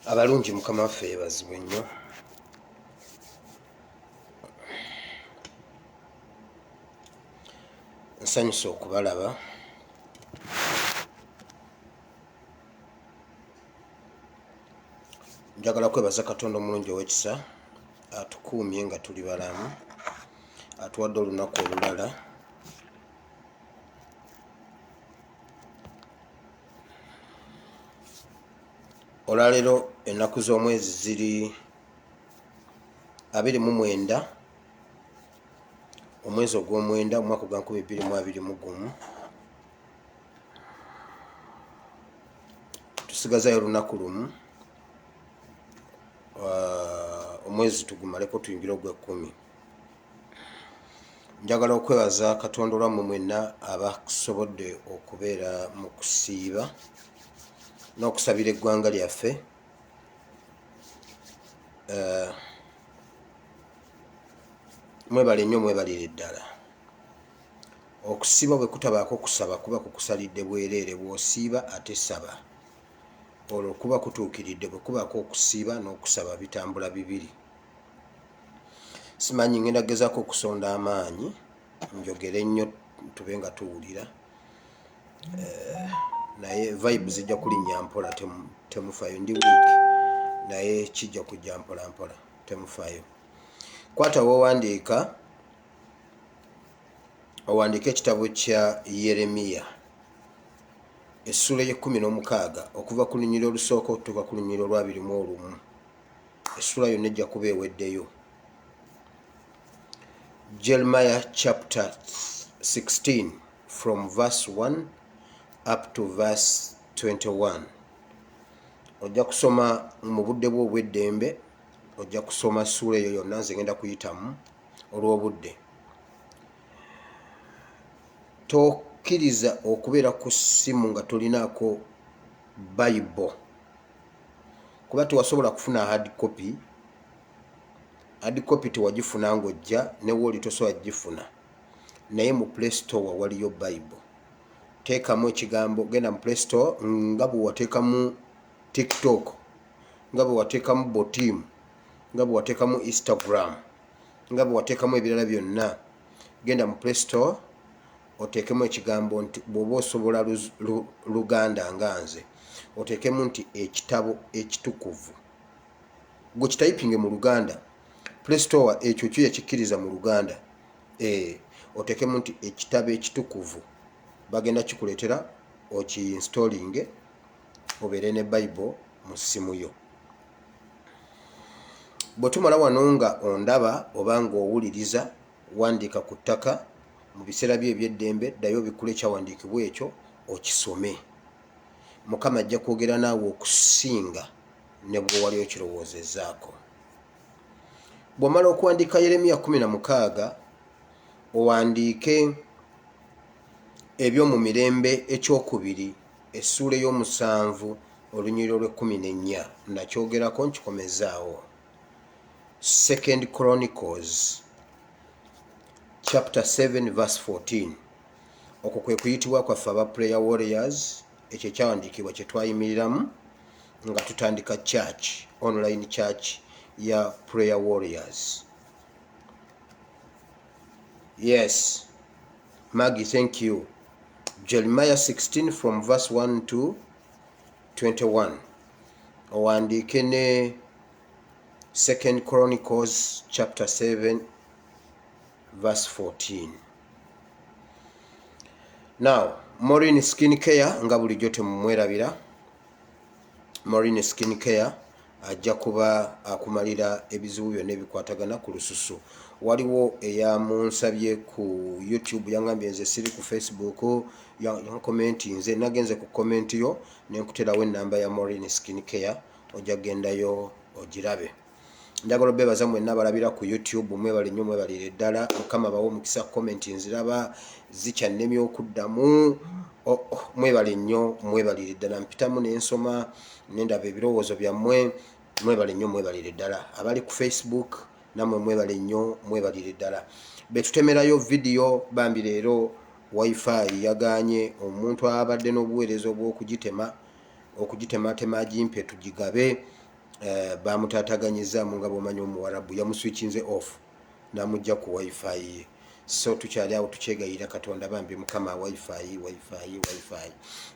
Abalungi mukama waffe yeebazibwe nnyo. Nsanyuse okubalaba. Njagala kwebaza Katonda omulungi ow'ekisa atukuumye nga tuli balamu, atuwadde olunaku olulala. Olwaleero ennaku z'omwezi ziri 29 omwezi ogw'omwenda omwaka gwa 2021. Tusigazayo olunaku lumu omwezi tugumaleko tuyingire ogw'ekkumi. Njagala okwebaza Katonda olwammwe mwenna abasobodde okubeera mu kusiiba n'okusabira eggwanga lyaffe. Mwebale nnyo, mwebalire ddala. Okusiiba bwe kutabaako kusaba kuba kukusalidde bwereere. Bw'osiiba ate saba, olwo kuba kutuukiridde. Bwe kubaako okusiiba n'okusaba bitambula bibiri. Simanyi ngenda gezaako okusonda amaanyi njogere nnyo tube nga tuwulira, naye vibe zijja kulinnya mpola, temufaayo. Ndi wiiki naye kijja kujja mpola mpola, temufaayo. Kwata w'owandiika, owandiika ekitabo kya Yeremiya essula y'e16 okuva ku lunyiriri olusooka okutuuka ku lunyiriri olw'21. Essula yonna ejja kuba eweddeyo. Jeremiah chapter 16 from verse 1 up to verse 21. Ojja kusoma mu budde bwo obw'eddembe, ojja kusoma ssuula eyo yonna, nze ngenda kuyitamu olw'obudde. Tokkiriza okubeera ku ssimu nga tolinaako Bible, kuba tewasobola kufuna hard copy. Hard copy tewagifuna ng'ojja, ne wooli tosobola gifuna, naye mu Play Store waliyo Bible. Teekamu ekigambo, genda mu Play Store, nga bwe wateekamu TikTok, nga bwe wateekamu Botim, nga bwe wateekamu Instagram, nga bwe wateekamu ebirala byonna. Genda mu Play Store oteekemu ekigambo nti bw'oba osobola Luganda nga nze, oteekemu nti ekitabo ekitukuvu. Gwe kitayipinge mu Luganda. Play Store ekyo kyo yakikkiriza mu Luganda. Oteekemu nti ekitabo ekitukuvu. Bagenda kikuleetera okiinstolinge, obeere ne Bible mu ssimu yo. Bwe tumala wano nga ondaba oba ng'owuliriza, wandiika ku ttaka. Mu biseera byo eby'eddembe ddayo bikule ekyawandiikibwa ekyo okisome. Mukama ajja kwogera naawe okusinga ne bwe wali okirowoozezaako. Bw'omala okuwandiika Yeremiya 16, owandiike eby'omu mirembe ekyokubiri essuula ey'omusanvu olunyiriri olw'14. Nakyogerako nkikomezaawo. 2 Chronicles chapter 7 verse 14. Okwo kwe kuyitibwa kwaffe aba prayer warriors. Ekyo ekyawandiikibwa kye twayimiriramu nga tutandika church, online church ya prayer warriors. Yes, Maggie, thank you. Jeremiah 16 from verse 1 to 21. Owandiike ne 2 Chronicles chapter 7 verse 14. Now, Maureen Skin Care nga bulijjo temumwerabira. Maureen Skin Care ajja kuba akumalira ebizibu byonna ebikwatagana ku lususu. Waliwo eyamunsabye ku YouTube, yangambye nze siri ku Facebook, yankomenti, nze nagenze ku komenti yo nenkuterawo ennamba ya Maureen Skin Care, ojja gendayo ogirabe. Njagala obeebaza mwenna abalabira ku YouTube, mwebale nnyo, mwebalire ddala. Mukama bawo omukisa. Komenti nziraba zikyannemya okuddamu. Mwebale nnyo, mwebalire ddala. Mpitamu n'ensoma n'endaba ebirowoozo byammwe. Mwebale nnyo, mwebalire ddala. Abali ku Facebook nammwe mwebale nnyo, mwebalire ddala. Betutemerayo vidiyo bambi leero wifi yagaanye, omuntu abadde n'obuweereza obw'okugitematema agimpe tugigabe. bamutataganyiza nga bwomanyi omuwarabu yamuswitchinze off namujja ku wifi ye. So tukyali awo tukyegayira Katonda bambi mukama wifi.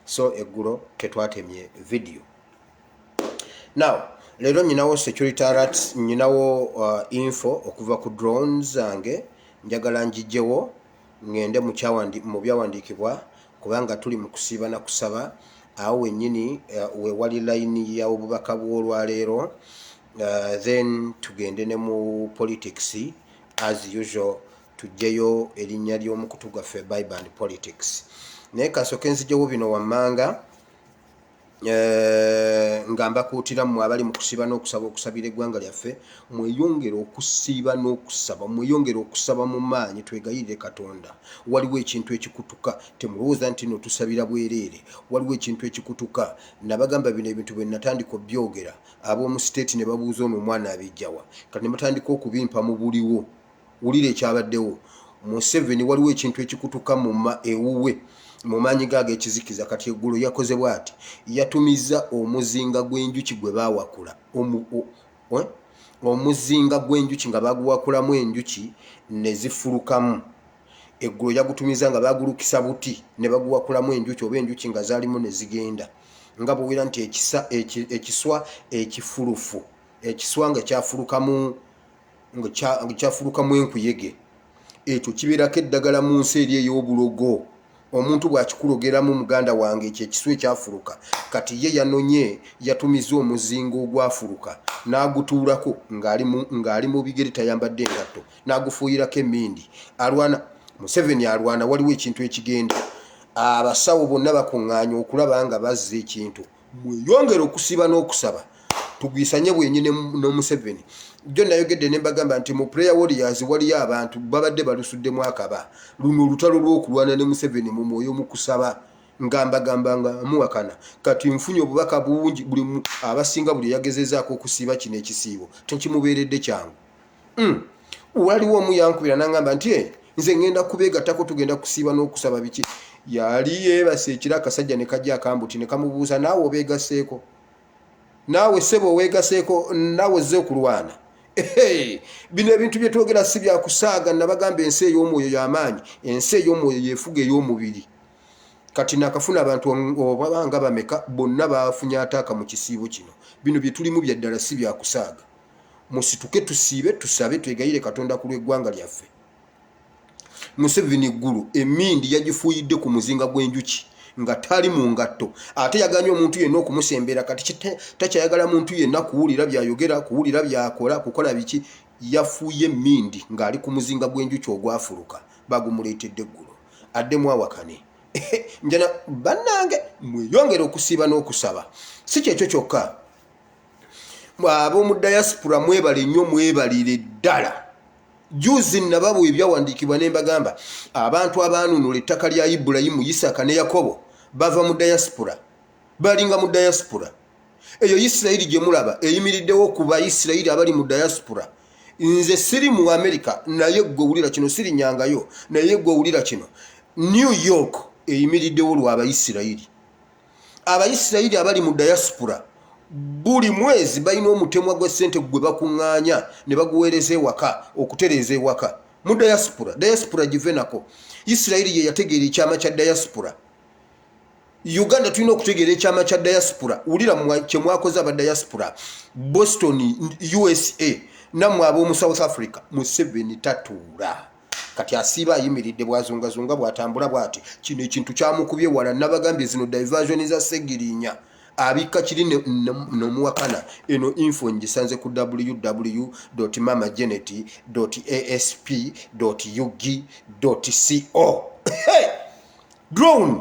So eggulo tetwatemye video. Now lero nyinawo security alerts, nyinawo info okuva ku drones zange njagala njijjewo ngende mu byawandiikibwa kubanga tuli mu kusiiba na kusaba awo wennyini wewali layini ya obubaka bw'olwaleero. Then tugende ne mu politics as usual, tujjeyo erinnya ly'omukutu gwaffe Bible and Politics. Naye kasooke nzijjewo bino wammanga nga mbakuutira mmwe abali mu kusiiba n'okusaba okusabira eggwanga lyaffe mweyongere okusiiba n'okusaba, mweyongere okusaba mu maanyi, twegayirire Katonda. Waliwo ekintu ekikutuka, temulowooza nti no tusabira bwereere, waliwo ekintu ekikutuka. Nabagamba bino ebintu bwe natandika obyogera ab'omu state ne babuuza ono omwana abijjawa, kati ne batandika okubimpa mu buliwo. Wulira ekyabaddewo Museveni, waliwo ekintu ekikutuka ewuwe mu maanyi gaage ekizikiza. Kati eggulo yakoze bw'ati, yatumiza omuzinga gw'enjuki gwe baawakula, omuzinga gw'enjuki nga baguwakulamu enjuki ne zifulukamu. Eggulo yagutumiza nga bagulukisa buti ne baguwakulamu enjuki, oba enjuki nga zaalimu ne zigenda. Nga bw'owera nti ekiswa ekifulufu, ekiswa nga kyafulukamu enkuyege, ekyo kibeerako eddagala mu nsi eri ey'obulogo. Omuntu bw'akikulogeramu muganda wange ekyo ekiswa ekyafuluka, kati ye yanonye yatumiza omuzinga ogwafuluka n'agutuulako ng'ali mu bigere tayambadde engatto, n'agufuuyirako emmindi. Alwana Museveni alwana, waliwo ekintu ekigenda. Abasawo bonna bakuŋŋaanya okulaba nga bazza ekintu. Mweyongere okusiba n'okusaba tugwisanye bwenyine n'Omuseveni. Jjo nayogedde ne mbagamba nti mu prayer warriors waliyo abantu babadde balusuddemu akaba. Luno olutalo lw'okulwana ne Museveni mu mwoyo mu kusaba nga mbagamba nga muwakana. Kati nfunye obubaka bungi, abasinga buli yagezezaako okusiiba kino ekisiibo tekimubeeredde kyangu. Waliwo omu yankubira n'angamba nti nze ngenda kubeegattako tugenda kusiiba n'okusaba biki. Yali yeebase ekiro akasajja ne kajja akambuti ne kamubuuza, naawe obeegaseeko? Naawe ssebo weegaseeko? Naawe ozze okulwana? Bino ebintu bye twogera si bya kusaaga. Nabagamba ensi ey'omwoyo y'amaanyi, ensi ey'omwoyo yeefuga ey'omubiri. Kati nakafuna abantu obanga bameka bonna bafunye ataaka mu kisiibo kino. Bino bye tulimu bya ddala si bya kusaaga. Musituke tusiibe tusabe twegayire Katonda ku lw'eggwanga lyaffe. Museveni eggulu emmindi yagifuuyidde ku muzinga gw'enjuki nga tali mu ngatto. Ate yaganye omuntu yenna okumusembera. Kati takyayagala muntu yenna kuwulira byayogera, kuwulira byakola, kukola biki. Yafuuye emmindi ng'ali ku muzinga gw'enjuki ogwafuluka. Bagumuleetedde eggulo addemu awakane. Njana bannange mweyongere okusiiba n'okusaba. Si kyekyo kyokka, ab'omu diaspora mwebale nnyo, mwebalire ddala. Juzi nababu ebyawandiikibwa ne mbagamba abantu abaanunula ettaka lya Ibulayimu, Isaaka ne Yakobo bava mu diaspora, balinga mu diaspora. Eyo Isirayiri gye mulaba eyimiriddewo ku Bayisirayiri abali mu diaspora. Nze siri mu Amerika naye gwe owulira kino, siri nyangayo naye gwe owulira kino. New York eyimiriddewo lwa Abayisirayiri. Abayisirayiri abali mu diaspora buli mwezi balina omutemwa gwa ssente gwe bakuŋŋaanya ne baguweereza ewaka okutereeza ewaka mu diaspora. Diaspora give nako. Isirayiri ye yategeera ekyama kya diaspora. Uganda tulina okutegeera ekyama kya diaspora. Wulira kye mwakoze aba diaspora. Boston, USA, nammwe ab'omu South Africa. Museveni tatuula. Kati asiiba ayimiridde bwazungazunga bw'atambula bw'ati. Kino ekintu kyamukubye wala. Nabagambye zino diversion za Segirinya. Abika kiri n'omuwakana. Eno info ngisanze ku www.mamagenet.asp.ug.co. Drone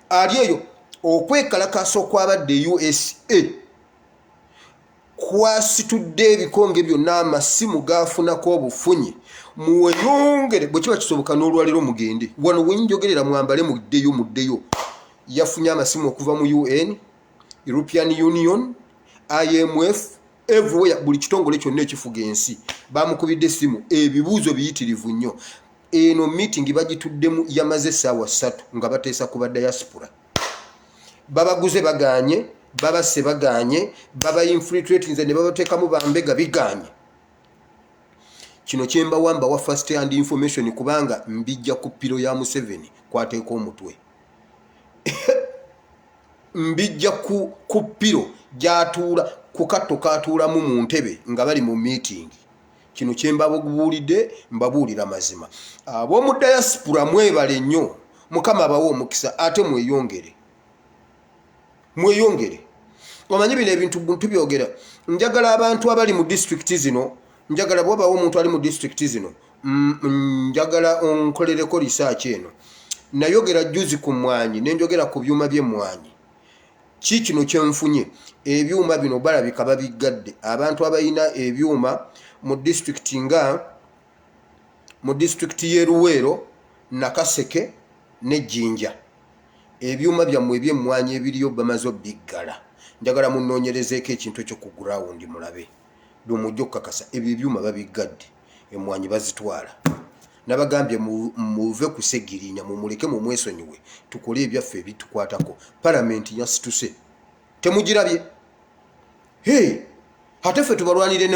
ali eyo okwekalakasa okwabadde USA kwasitudde ebikonge byonna, amasimu gafunako obufunyi. Muweyongere bwe kiba kisoboka n'olwaliro mugende wano wenjogerera mwambale muddeyo. Yafunye amasimu okuva mu UN, European Union, IMF, everywhere, buli kitongole kyonna ekifuga ensi bamukubidde simu. Ebibuuzo biyitirivu nnyo. Eno meeting bagituddemu yamaze essaawa 3 nga bateesa ku ba diaspora. Babaguze baganye baba se baganye baba infiltrate nze ne babateekamu bambega biganye. Kino kyemba wamba wa first hand information kubanga mbijja ku pilo ya Museveni kwateeka omutwe. Mbijja ku pilo gyatuula ku katto katuulamu mu ntebe nga bali mu meeting. Kino kyemba buulidde mbabuulira mazima. Ab'omu diaspora mwebale nnyo, Mukama abawo omukisa ate mweyongere. Omanyi bino ebintu byogera. Njagala abantu abali mu district zino, njagala bw'obawo omuntu ali mu district zino, njagala onkolereko research eno. Nayogera juzi ku mmwanyi nenjogera ku byuma by'emmwanyi. Kino kyenfunye, ebyuma bino balabika babigadde. Abantu abayina ebyuma mu district y'e Luweero, Nakaseke ne Jinja. Ebyuma byammwe eby'emmwanyi ebiriyo bamaze obiggala. Njagala munoonyerezeeko ekintu ekyo ku ground mulabe. Lumujja okukakasa ebyo ebyuma babigadde, emmwanyi bazitwala. Nabagambye muve ku Ssegirinya mumuleke mu mwesonyiwe tukole ebyaffe ebitukwatako. Palamenti yasituse temugirabye. Ate ffe tubalwanire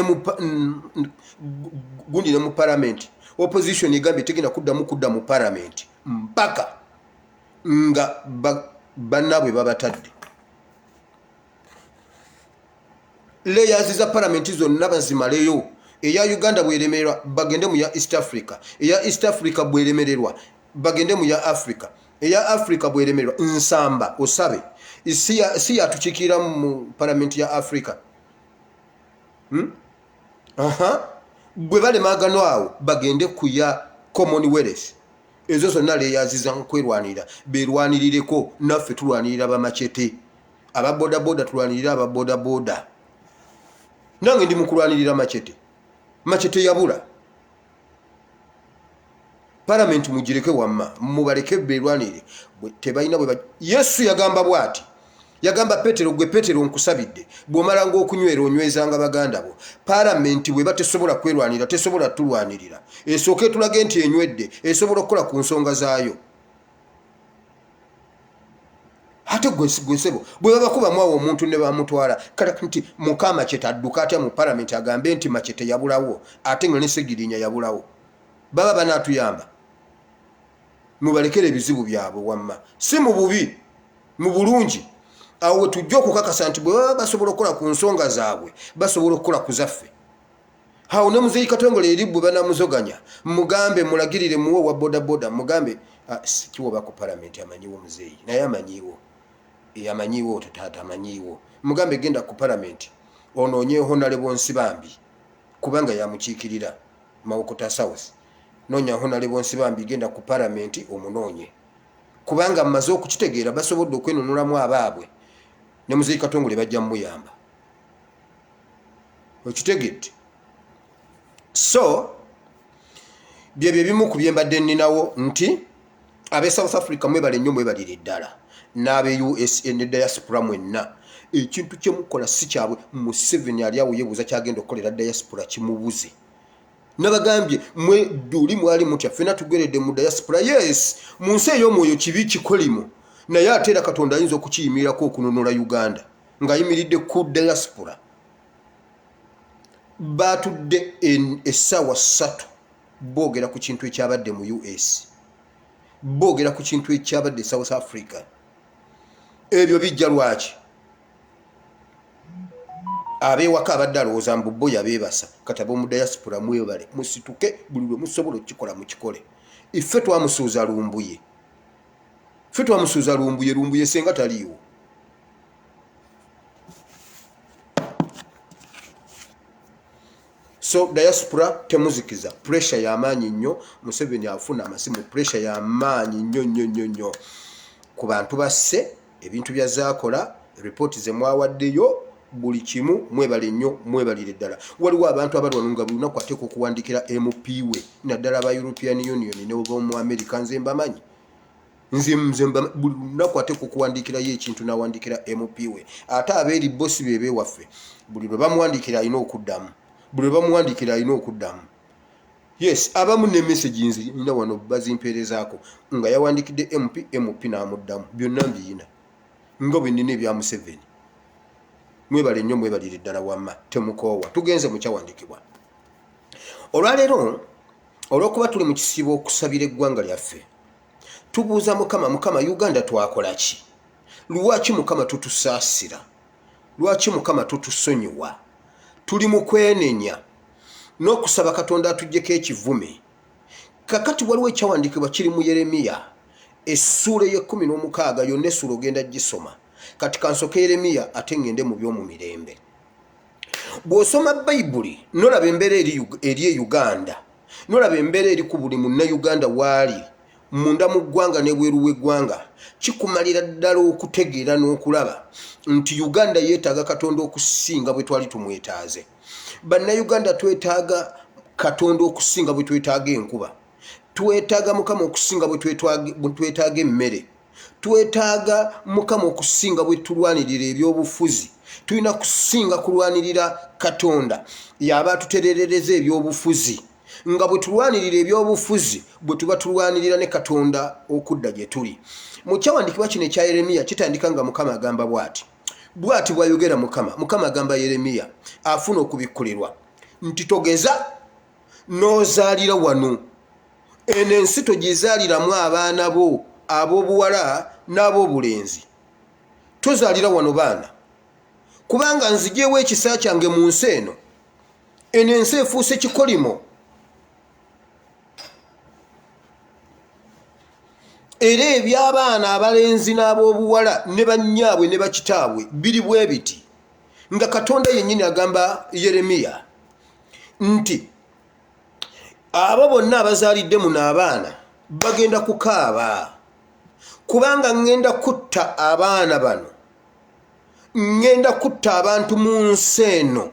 gundi ne mu palamenti. Opposition egambye tegenda kudda mu palamenti mpaka nga bannaabwe babatadde. Layers za palamenti zonna bazimaleyo. Eya Uganda bweremererwa bagende mu ya East Africa. Eya East Africa bweremererwa bagende mu ya Africa. Eya Africa bweremererwa nsamba osabe. Si yatukiikira mu palamenti ya Africa. Bwe bale magano awo bagende ku ya Commonwealth. Ezo zonna layers za nkwerwanira. Berwanirireko naffe tulwanirira bamachete. Ababoda boda tulwanirira ababoda boda. Nange ndi mukulwanirira machete. Machete yabula. Parliament mugireke wamma mubaleke berwanire tebalina bwe Yesu yagamba bwati. Yagamba Petero, gwe Petero nkusabidde bw'omala ng'okunywera onywezanga baganda bo. Parliament bwe batesobola kwerwanira tesobola tulwanirira. Esooke tulage nti enywedde esobola okukola ku nsonga zaayo. Ate gwesebo bwe babakubamu awo omuntu ne bamutwala kata nti Mukama Machete adduka atya mu Parliament agambe nti Machete yabulawo ate nga ne Ssegirinya yabulawo. Baba banaatuyamba. Mubalekere ebizibu byabwe wamma. Si mu bubi, mu bulungi. Awo tujja okukakasa nti bwe baba basobola okukola ku nsonga zaabwe basobola okukola ku zaffe. Awo ne Muzeeyi Katongole eri bwe banamuzoganya mugambe mulagirire muwo wa boda boda mugambe sikiwoba ku Parliament amanyiwo Muzeeyi naye amanyiwo. Yamanyiwo tata amanyiwo. Mugambe genda ku Parliament onoonye Honorable Nsibambi kubanga yamukiikirira Mawokota South. Nonya Honorable Nsibambi genda ku Parliament omunoonye. Kubanga mmaze okukitegeera basobodde okwenunulamu abaabwe. Ne Muzeeyi Katongole bajja muyamba. Okitegedde. So byebyo bimu ku bye mbadde nninawo nti abe South Africa mwebale nnyo mwebalire ddala. N'abe USA ne diaspora mwenna. Ekintu kye mukola si kyabwe. Museveni ali awo yeebuuza kyagenda okukolera diaspora kimubuze. Nabagambye mwe duli mwali mutya ffenna tugeredde mu diaspora. Yes, mu nsi ey'omwoyo kibi kikolimo. Naye ate era Katonda ayinza okukiyimirako okununula Uganda ng'ayimiridde ku diaspora. Batudde essaawa 3 boogera ku kintu ekyabadde mu US. Boogera ku kintu ekyabadde South Africa. Ebyo bijja lwaki? Abeewaka abadde alowooza mbubbo yabeebasa kataba mu diaspora mwebale musituke buli lwe musobola okukikola mukikole. Iffe twamusuuza lumbuye. Ffe twamusuuza lumbuye senga taliiwo. So diaspora temuzikiza. Pressure y'amaanyi nnyo. Museveni afuna amasimu pressure y'amaanyi nnyo ku bantu basse ebintu byazaakola report ze mwawaddeyo buli kimu mwebale nnyo mwebalire ddala. Waliwo abantu abalwanunga buli lunaku ateeka okuwandikira MP we naddala aba European Union ne mu America nze mbamanyi. Nze buli lunaku ateeka okuwandikirayo ekintu n'awandikira MP we. Ate abeeri bossi bebe waffe buli lwe bamuwandikira alina okuddamu. Yes, abamu ne messages nina wano bazimpeerezaako nga yawandikidde MP n'amuddamu byonna mbiyina nga bwe nnina ebya Museveni. mwebale nnyo mwebalire ddala wamma temukoowa tugenze mu kyawandiikibwa olwaleero olw'okuba tuli mu kisibo okusabira eggwanga lyaffe tubuuza mukama Uganda twakola ki lwaki mukama tutusaasira lwaki mukama tutusonyiwa tuli mu kwenenya n'okusaba Katonda atuggyeko ekivume kakati waliwo ekyawandiikibwa kiri mu Yeremiya essuula ye-16 yonna essuula ogenda gisoma kati kansoke Yeremiya ate ngende mu by'omu mirembe bw'osoma Bayibuli nolaba embeera eri e Uganda nolaba embeera eri ku buli munnayuganda waali munda mu ggwanga n'ebweru w'eggwanga kikumalira ddala okutegeera n'okulaba nti Uganda yeetaaga Katonda okusinga bwe twali tumwetaaze bannayuganda twetaaga Katonda okusinga bwe twetaaga enkuba twetaaga mukama okusinga bwe twetaaga emmere twetaaga mukama okusinga bwe tulwanirira ebyobufuzi tulina kusinga kulwanirira Katonda yaba atutererereza ebyobufuzi nga bwe tulwanirira ebyobufuzi bwe tuba tulwanirira ne Katonda okudda gye tuli mu kyawandiikibwa kino ekya Yeremiya kitandika nga mukama agamba bw'ati bw'ayogera mukama agamba Yeremiya afuna okubikkulirwa nti togeza n'ozaalira wano eno ensi togizaaliramu abaana bo ab'obuwala n'ab'obulenzi tozaalira wano baana kubanga nzijeewo ekisa kyange mu nsi eno ensi efuuse kikolimo era eby'abaana abalenzi n'ab'obuwala ne bannyaabwe ne bakitaabwe biri bwe biti nga Katonda yennyini agamba Yeremiya nti abo bonna abazaalidde muno abaana bagenda kukaaba kubanga ngenda kutta abaana bano ngenda kutta abantu mu nsi eno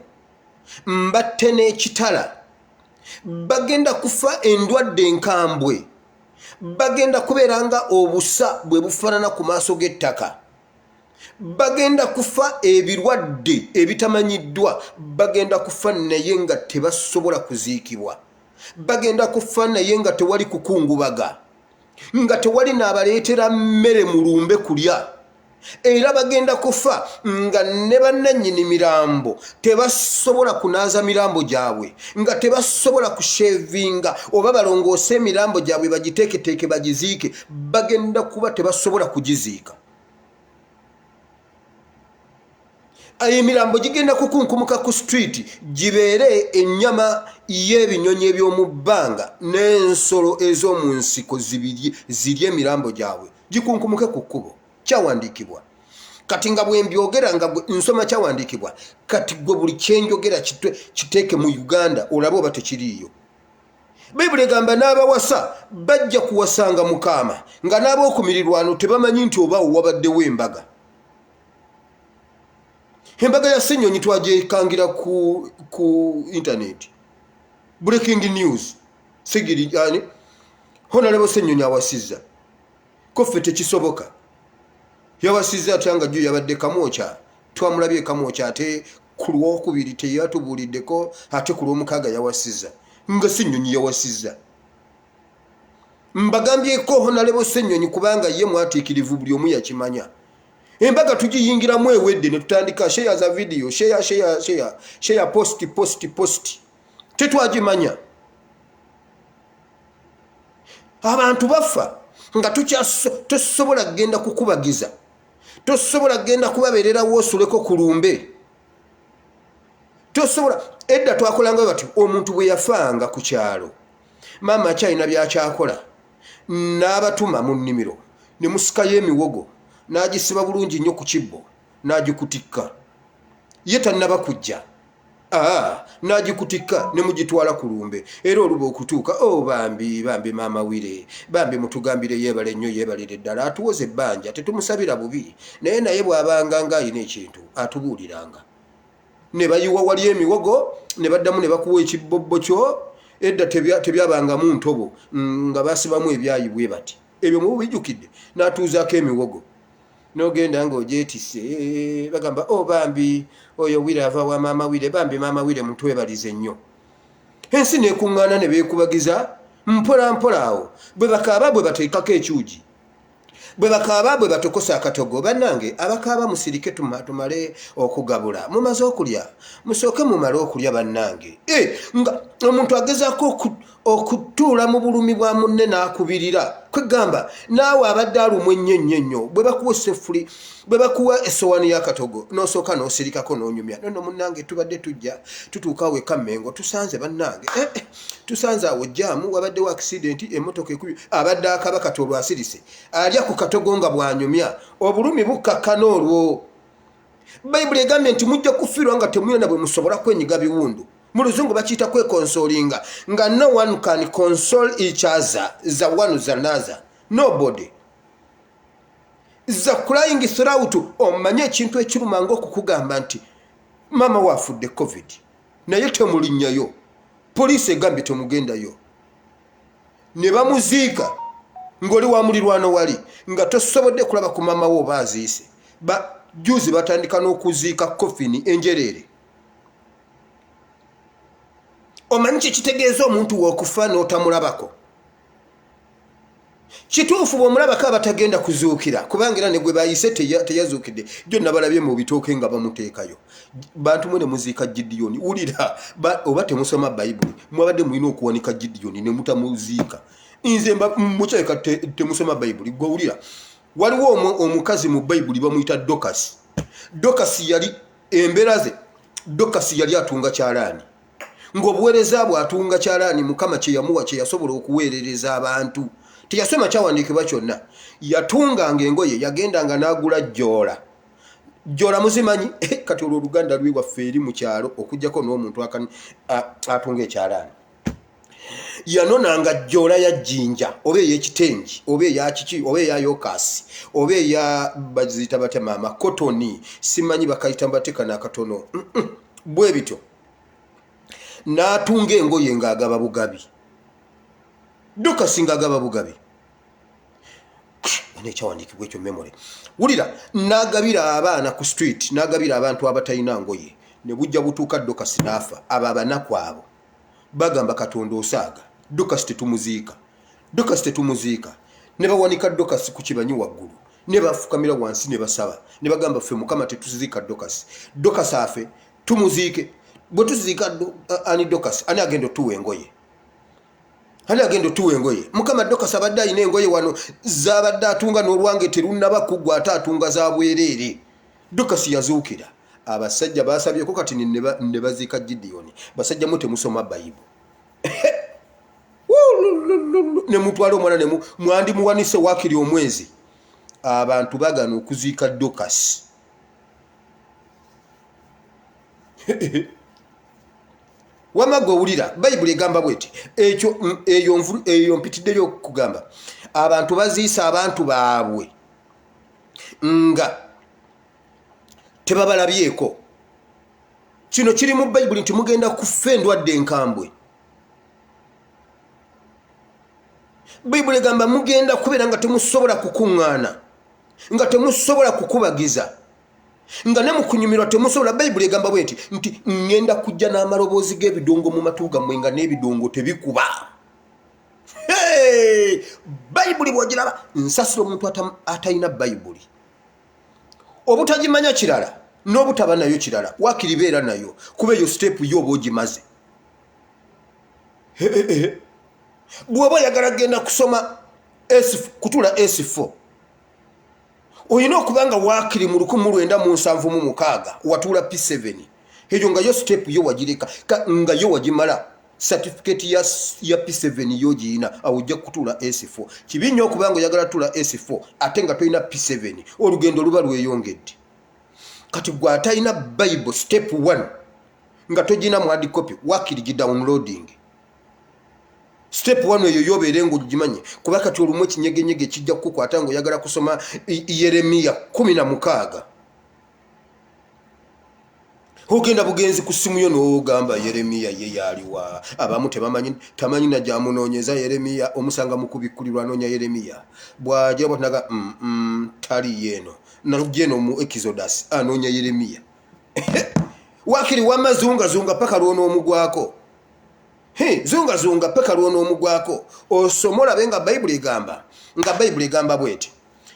mbatte n'ekitala bagenda kufa endwadde enkambwe bagenda kubeera nga obusa bwe bufaanana ku maaso g'ettaka bagenda kufa ebirwadde ebitamanyiddwa bagenda kufa naye nga tebasobola kuziikibwa bagenda kufa naye nga tewali kukungubaga nga tewali n'abaleetera mmere mulumbe kulya era bagenda kufa nga ne bannannyini mirambo tebasobola kunaaza mirambo gyabwe nga tebasobola kushevinga oba balongoose emirambo gyabwe bagiteeketeeke bagiziike bagenda kuba tebasobola kugiziika emirambo gigenda kukunkumuka ku street gibeere ennyama y'ebinyonyi eby'omu bbanga n'ensolo ez'omu nsiko zirye emirambo gyabwe gikunkumuke ku kkubo kyawandiikibwa kati nga bwe mbyogera nga nsoma kyawandiikibwa kati gwe buli kyenjogera kiteeke mu Uganda olabe oba tekiriiyo Bayibuli egamba n'abawasa bajja kuwasanga Mukama nga n'ab'okumirirwano tebamanyi nti oba wabaddewo embaga ya Ssenyonyi twagyekangira ku internet breaking news sigiri yani Honorable Ssenyonyi awasizza koffe tekisoboka yawasizza atanga jjo yabadde Kamwokya twamulabye Kamwokya ate ku Lwokubiri teyatubuuliddeko ate ku Lwomukaaga yawasizza nga Ssenyonyi yawasizza mbagambyeko Honorable Ssenyonyi kubanga ye mwatiikirivu buli omu yakimanya embaga tugiyingiramu ewedde ne tutandika share za video share post tetwagimanya abantu bafa nga tosobola kugenda kukubagiza tosobola kugenda kubabeerera woosuleko ku lumbe tosobola edda twakolanga bati omuntu bwe yafanga ku kyalo maama akyalina byakyakola n'abatuma mu nnimiro ne musikayo emiwogo n'agisiba bulungi nnyo ku kibbo n'agikutikka ye tannaba kujja n'agikutikka ne mugitwala ku lumbe era oluba okutuuka bambi maama wire bambi mutugambire yeebale nnyo yeebalire ddala atuwoze ebbanja tetumusabira bubi naye bw'abanga ng'alina ekintu atubuuliranga ne bayiwa wali emiwogo ne baddamu ne bakuwa ekibbobbo kyo edda tebyabangamu ntobo nga basibamu ebyayibwe bati ebyo mubu bijjukidde n'atuuzaako emiwogo n'ogenda ng'ogyetise bagamba bambi oyo wire ava wa maama wire bambi maama wire mutwebalize nnyo ensi neekuŋŋaana ne beekubagiza mpola mpola awo bwe bakaaba bwe bateekako ekyugi bwe bakaba bwe batokosa akatogo bannange abakaba musirike tumale okugabula mumaze okulya musooke mumale okulya bannange nga omuntu agezaako okutuula mu bulumi bwa munne n'akubirira kwegamba naawe abadde alumwa ennyo bwe bakuwa essefuli bwe bakuwa essowaani y'akatogo n'osooka n'osirikako n'onyumya nono munnange tubadde tujja tutuuka weka Mmengo tusanze bannange tusanze awo jjaamu wabaddewo akisidenti emmotoka ekubi abadde akaba kati olwasirise alya ku katogo nga bwanyumya obulumi bukakkana olwo bayibuli egambye nti mujja kufiirwa nga temuyona bwe musobola kwenyiga biwundu mu luzungu bakiyita kwekonsolinga nga no one can console each other za one za another nobody za crying throughout omanye ekintu ekiruma ng'okukugamba nti mama wafudde covid naye temulinnyayo poliisi egambye temugendayo ne bamuziika ng'oli wa mulirwano wali nga tosobodde kulaba ku mama wo baaziise juzi batandika n'okuziika kofini enjereere omanyi kitegeeza omuntu w'okufa n'otamulabako kituufu bw'omulabako abatagenda kuzuukira kubanga era ne gwe bayise teyazuukidde jjo nabalabye mu bitooke nga bamuteekayo bantu mwe ne muziika Gideyoni wulira oba temusoma bayibuli mwabadde mulina okuwanika Gideyoni ne mutamuziika nze mukyaleka temusoma bayibuli gwe wulira waliwo omukazi mu bayibuli bamuyita Dokasi yali embeera ze Dokasi yali atunga kyalaani ng'obuweereza bw'atunga kyalaani mukama kye yamuwa kye yasobola okuweerereza abantu teyasoma kyawandiikibwa kyonna yatunganga engoye yagendanga n'agula jjoola muzimanyi kati olwo oluganda lwe waffe eri mu kyalo okuggyako n'omuntu atunga ekyalaani yanonanga jjoola ya jjinja oba ey'ekitengi oba eyakiki oba eya yokasi oba eya baziyita batema amakotoni simanyi bakayita mbateeka n'akatono bwe bityo n'atunga engoye ng'agaba bugabi Dokasi ng'agaba bugabi nekyawandiikibwa ekyo memory wulira n'agabira abaana ku street n'agabira abantu abatalina ngoye ne bujja butuuka Dokasi n'afa abo abanaku abo bagamba Katonda osaaga Dokasi tetumuziika ne bawanika Dokasi ku kibanyi waggulu ne bafukamira wansi ne basaba ne bagamba ffe mukama tetuziika Dokasi afe tumuziike bwe tuziika ani Dokasi ani agenda otuwa engoye mukama Dokasi abadde alina engoye wano zabadde atunga n'olwange terunnaba kuggwa ate atunga za bwereere Dokasi yazuukira abasajja basabyeko kati ne baziika Gideyoni basajja mu temusoma bayibuli ne mutwala omwana ne mwandimuwanise waakiri omwezi abantu bagana okuziika Dokasi wamagwe wulira bayibuli egamba bweti eyo mpitiddeyo okugamba abantu baziisa abantu baabwe nga tebabalabyeko kino kiri mu bayibuli nti mugenda kufa endwadde enkambwe bayibuli egamba mugenda kubeera nga temusobola kukuŋŋaana nga temusobola kukubagiza nga ne mukunyumirwa temusobola bayibuli egamba bweti nti ngenda kujja n'amaloboozi g'ebidongo mu matu gammwe nga n'ebidongo tebikuba bayibuli bw'ogiraba nsasira omuntu atalina bayibuli obutagimanya kirala n'obutaba nayo kirala waakiri beera nayo kuba eyo siteepu yo oba ogimaze bw'oba oyagala genda kusoma kutuula S4 oyina okuba nga waakiri mu 1976 watuula P7 eyo nga yo siteepu yo wagireka nga yo wagimala certificate ya P7 yo giyina awo ojja kutuula S4 kibi nnyo okuba nga oyagala tuula S4 ate nga tolina P7 olugendo luba lweyongedde kati gwe atalina Bible step 1 nga togina mu hard copy waakiri gidownloading step 1 eyo yobeere ng'ogimanye kuba kati olumu ekinyegenyege kijja kukukwata ng'oyagala kusoma Yeremiya 16 ogenda bugenzi ku ssimu yo n'ogamba Yeremiya ye yaliwa abamu tamanyi na gyamunoonyeza Yeremiya omusanga mu kubikkulirwa anoonya Yeremiya bw'ajja bwatinaga tali yeeno najjeno mu Exodus anoonya Yeremiya waakiri wamazungazunga paka lw'onoomugwako zunga peka lw'onoomugwako osomola be nga bayibuli egamba bweti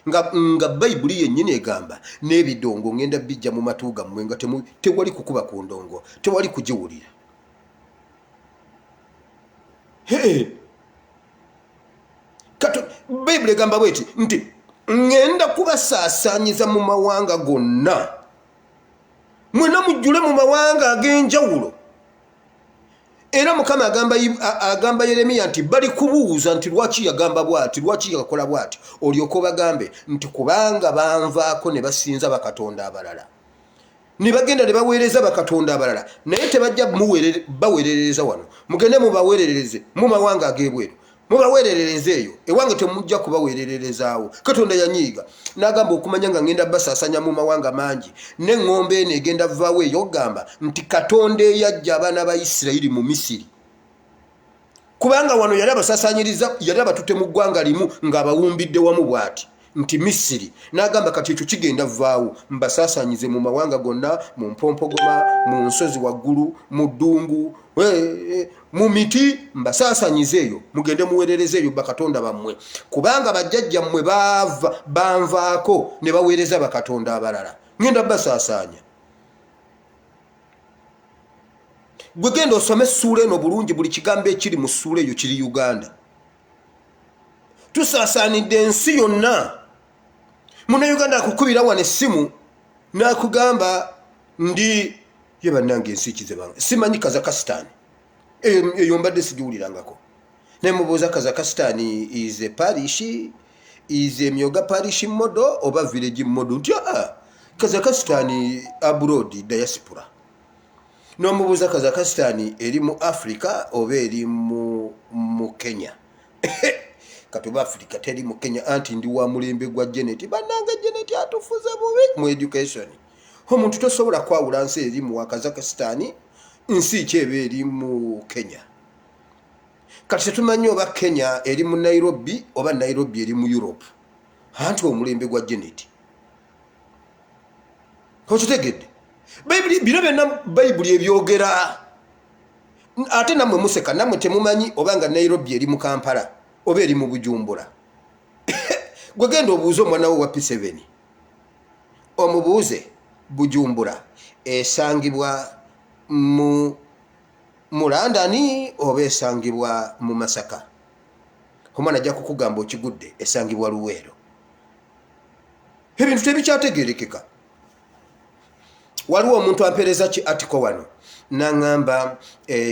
nga Bayibuli yennyini egamba n'ebidongo ngenda bijja mu matuuga mmwe nga tewali kukuba ku ndongo, tewali kugiwulira. Bayibuli egamba bweti nti ngenda kubasaasaanyiza mu mawanga gonna, mwena mujjule mu mawanga ag'enjawulo. Era Mukama agamba Yeremiya nti bali kubuuza nti lwaki yagamba bwati, lwaki yakola bwati, olyoka obagambe nti kubanga banvaako ne basinza bakatonda abalala, ne bagenda ne baweereza bakatonda abalala, naye tebajja baweerereza wano. Mugende mubaweerereze mu mawanga ag'ebweru, mubaweerereze eyo, ewange temujja kubaweererezaawo. Katonda yanyiiga n'agamba okumanya nga ngenda basaasanya mu mawanga mangi, n'eŋŋombe eno egenda vaawo eyo ogamba nti Katonda eyajja abaana ba Isirayiri mu Misiri. Kubanga wano yali abasaasanyiriza, yali abatutte mu ggwanga limu ng'abawumbidde wamu bw'ati nti Misiri. N'agamba kati ekyo kigenda vaawo, mbasaasanyize mu mawanga gonna, mu mpompogoma, mu nsozi waggulu, mu ddungu, mu miti, mbasaasanyize eyo, mugende muweerereze eyo bakatonda bammwe. Kubanga bajjajjammwe banvaako ne baweereza bakatonda abalala, ngenda basaasaanya. Gwe genda osome essuula eno bulungi, buli kigambo ekiri mu ssuula eyo kiri Uganda. Tusaasaanidde ensi yonna. Munnayuganda akukubira wano essimu n'akugamba ndi ye bannange ensi kizebanga, simanyi Kazakhstan. Eyo mbadde sigiwulirangako. Ne mubuuza Kazakhstan is a parish, is a myoga parish model oba village model? Nti Kazakhstan abroad diaspora. N'omubuuza Kazakhstan eri mu Africa oba eri mu Kenya. Katuba Africa teri mu Kenya, anti ndi wa mulembe gwa Janet. Bannange Janet atufuza bubi mu education. Omuntu tosobola kwawula nsi eri mu Kazakhstan, nsi kyebe eri mu Kenya. Kati tumanyi oba Kenya eri mu Nairobi oba Nairobi eri mu Europe, anti omulembe gwa Janet. Okitegedde? Bino byonna Bayibuli ebyogera. Ate nammwe museka, nammwe temumanyi obanga Nairobi eri mu Kampala oba eri mu Bujumbura. Gwe genda obuuze omwana wo wa P7, omubuuze Bujumbura esangibwa mu London oba esangibwa mu Masaka. Omwana ajja kukugamba okigudde esangibwa Luweero. Ebintu tebikyategeerekeka. Waliwo omuntu ampeereza ki article wano n'aŋŋamba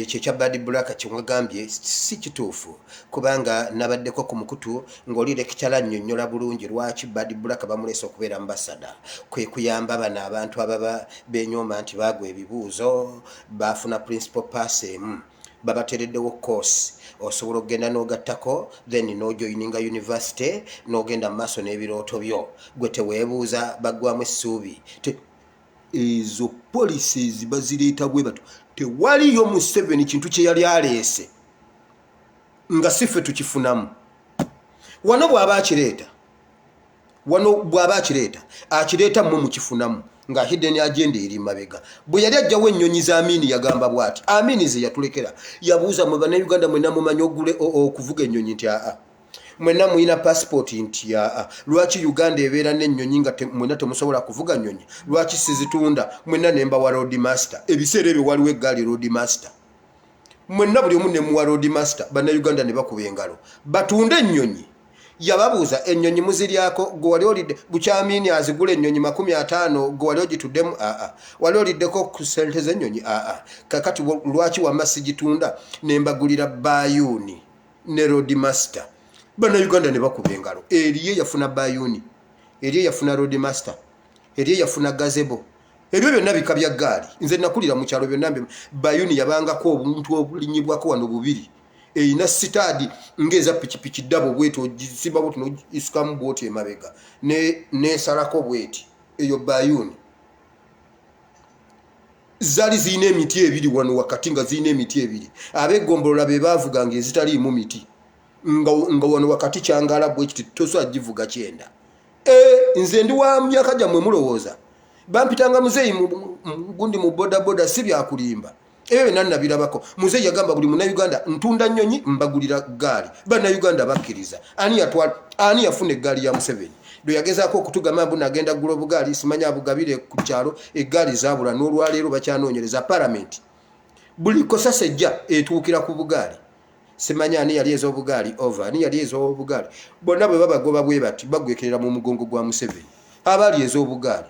kyekya Bad Black kyemwagambye si kituufu, kubanga nabaddeko ku mukutu ng'oli lekitala annyonnyola bulungi lwaki Bad Black bamuleese okubeera ambasada, kwe kuyamba bano abantu ababa beenyooma nti baagwa ebibuuzo, baafuna principal pass emu, babateereddewo course, osobola okugenda n'ogattako then n'ojoininga university n'ogenda mu maaso n'ebirooto byo, gwe teweebuuza baggwamu essuubi. Ezo policies bazireeta bwe batu. Tewaliyo Museveni kintu kye yali aleese nga sife tukifunamu. Wano bw'aba akireeta, akireeta mmwe mukifunamu nga hidden agenda eri mabega. Bwe yali ajjawo ennyonyi za Amini yagamba bw'ati, Amini ze yatulekera, yabuuza mwe bannayuganda mwenna mumanyi ogule okuvuga ennyonyi nti mwenna muyina passport nti lwaki Uganda ebeera n'ennyonyi nga mwenna temusobola kuvuga nnyonyi, lwaki sizitunda mwenna nemba wa road master. Ebiseera ebyo waliwo eggaali road master, mwenna buli omu ne muwa road master. Bannayuganda ne bakuba engalo batunde ennyonyi. Yababuuza ennyonyi muziryako, gwe wali olidde bukyamini azigula ennyonyi 50, gwe wali ogituddemu? Wali oliddeko ku ssente z'ennyonyi? Kakati lwaki wamma sigitunda nembagulira bayuni ne road master? Bannayuganda ne bakuba engalo. Eriye yafuna bayuni, eriye yafuna road master, eriye yafuna gazebo. Ebyo byonna bika bya ggaali. Nze nakulira mu kyalo byonna bayuni yabangako obuntu obulinyibwako wano bubiri. Eyina sitaadi ngeza pikipiki dabo bweto ogisimba bwoti n'ogisukamu bwoti emabega nesalako bweti. Eyo bayuni zali ziyina emiti ebiri wano wakati, nga ziyina emiti ebiri. Abegombolola be baavuganga ezitaliimu miti nga wano wakati kyangala bwekiti tosobola givuga kyenda. Nze ndi wa myaka gyammwe mulowooza bampitanga muzeeyi gundi mu bodaboda si byakulimba. Ebyo byonna nabirabako. Muzeeyi yagamba buli munnayuganda ntunda nnyonyi mbagulira ggaali. Bannayuganda bakkiriza. Ani yafuna eggaali ya Museveni? ndo yagezaako okutugamba mbu nagenda gula obugaali simanya abugabire ku kyalo eggaali zaabula n'olwaleero bakyanoonyereza palamenti buli kosa sejja etuukira ku bugaali simanya ani yali ez'obugaali over ani yali ez'obugaali bonna bwe babagoba bwe bati bagwekerera mu mugongo gwa Museveni abaali ez'obugaali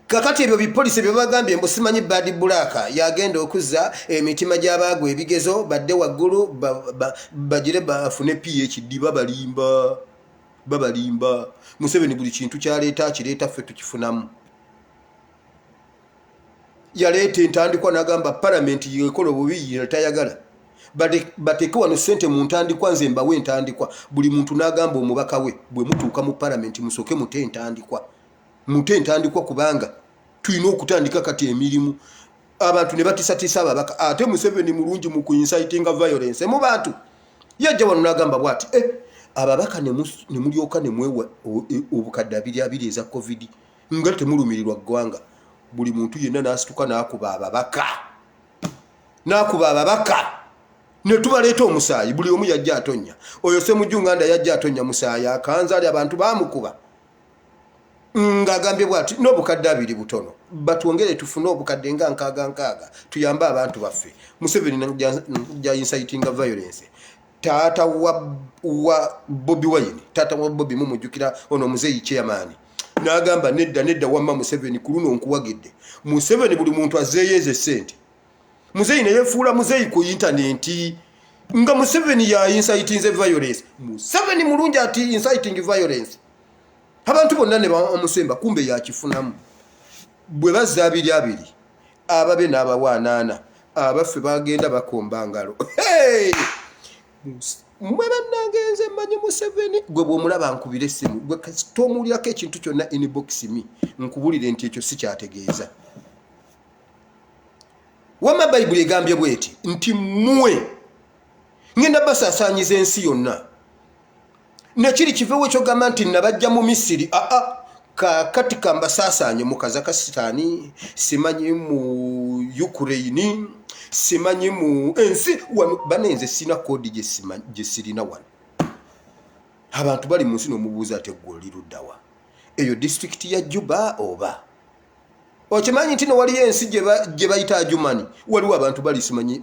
kakati ebyo bipolisi bye bagambye mbu simanyi bad black yagenda okuzza emitima gy'abaagwa ebigezo badde waggulu bagire bafune PhD babalimba Museveni buli kintu kyaleeta akireeta ffe tukifunamu yaleeta entandikwa n'agamba palamenti yekola obubi tayagala bateeke wano ssente mu ntandikwa nze mbawe entandikwa buli muntu n'agamba omubaka we bwe mutuuka mu palamenti musooke mute entandikwa kubanga tulina okutandika kati emirimu abantu ne batisatisa ababaka ate Museveni mulungi mu inciting violence mu bantu yajja wano n'agamba bwati ababaka ne mulyoka ne mwewa obukadde 2 eza covid nga temulumirirwa ggwanga buli muntu yenna n'asituka n'akuba ababaka ne tubaleeta omusaayi buli omu yajja atonya oyo Ssemujjunganda yajja atonya musaayi akanzaali abantu baamukuba ng'agambye bwati n'obukadde 2 butono batwongere tufune obukadde nga 6 tuyambe abantu baffe Museveni ja inciting violence taata wa Bobi Wine taata wa Bobi mumujjukira ono muzeeyi chairman n'agamba nedda wamma Museveni ku luno nkuwagidde Museveni buli muntu azeeyeze ssente muzeeyi ne yefuula muzeeyi ku intaneti nga Museveni ya inciting violence Museveni mulungi ati inciting violence abantu bonna ne bamusemba kumbe yakifunamu bwe bazza 2 ababe n'abawaanaana abaffe bagenda bakomba ngalo mwe bannangenze mmanyi Museveni gwe bw'omulaba nkubira essimu gwe tomuwulirako ekintu kyonna inbox me nkubulire nti ekyo si kyategeeza wama bayibuli egambye bweti nti mmwe ngenda basaasaanyiza ensi yonna nekiri kivewo ekyogamba nti nabajja mu Misiri kakati kambasaasaanye mu Kazakistani simanyi mu Ukraine simanyi mu ensi wano banenze sina kodi gye sirina wano abantu bali mu nsi n'omubuuza ate gwoli luddawa eyo district ya Juba oba okimanyi nti no waliyo ensi gye bayita Ajumani waliwo abantu bali simanyi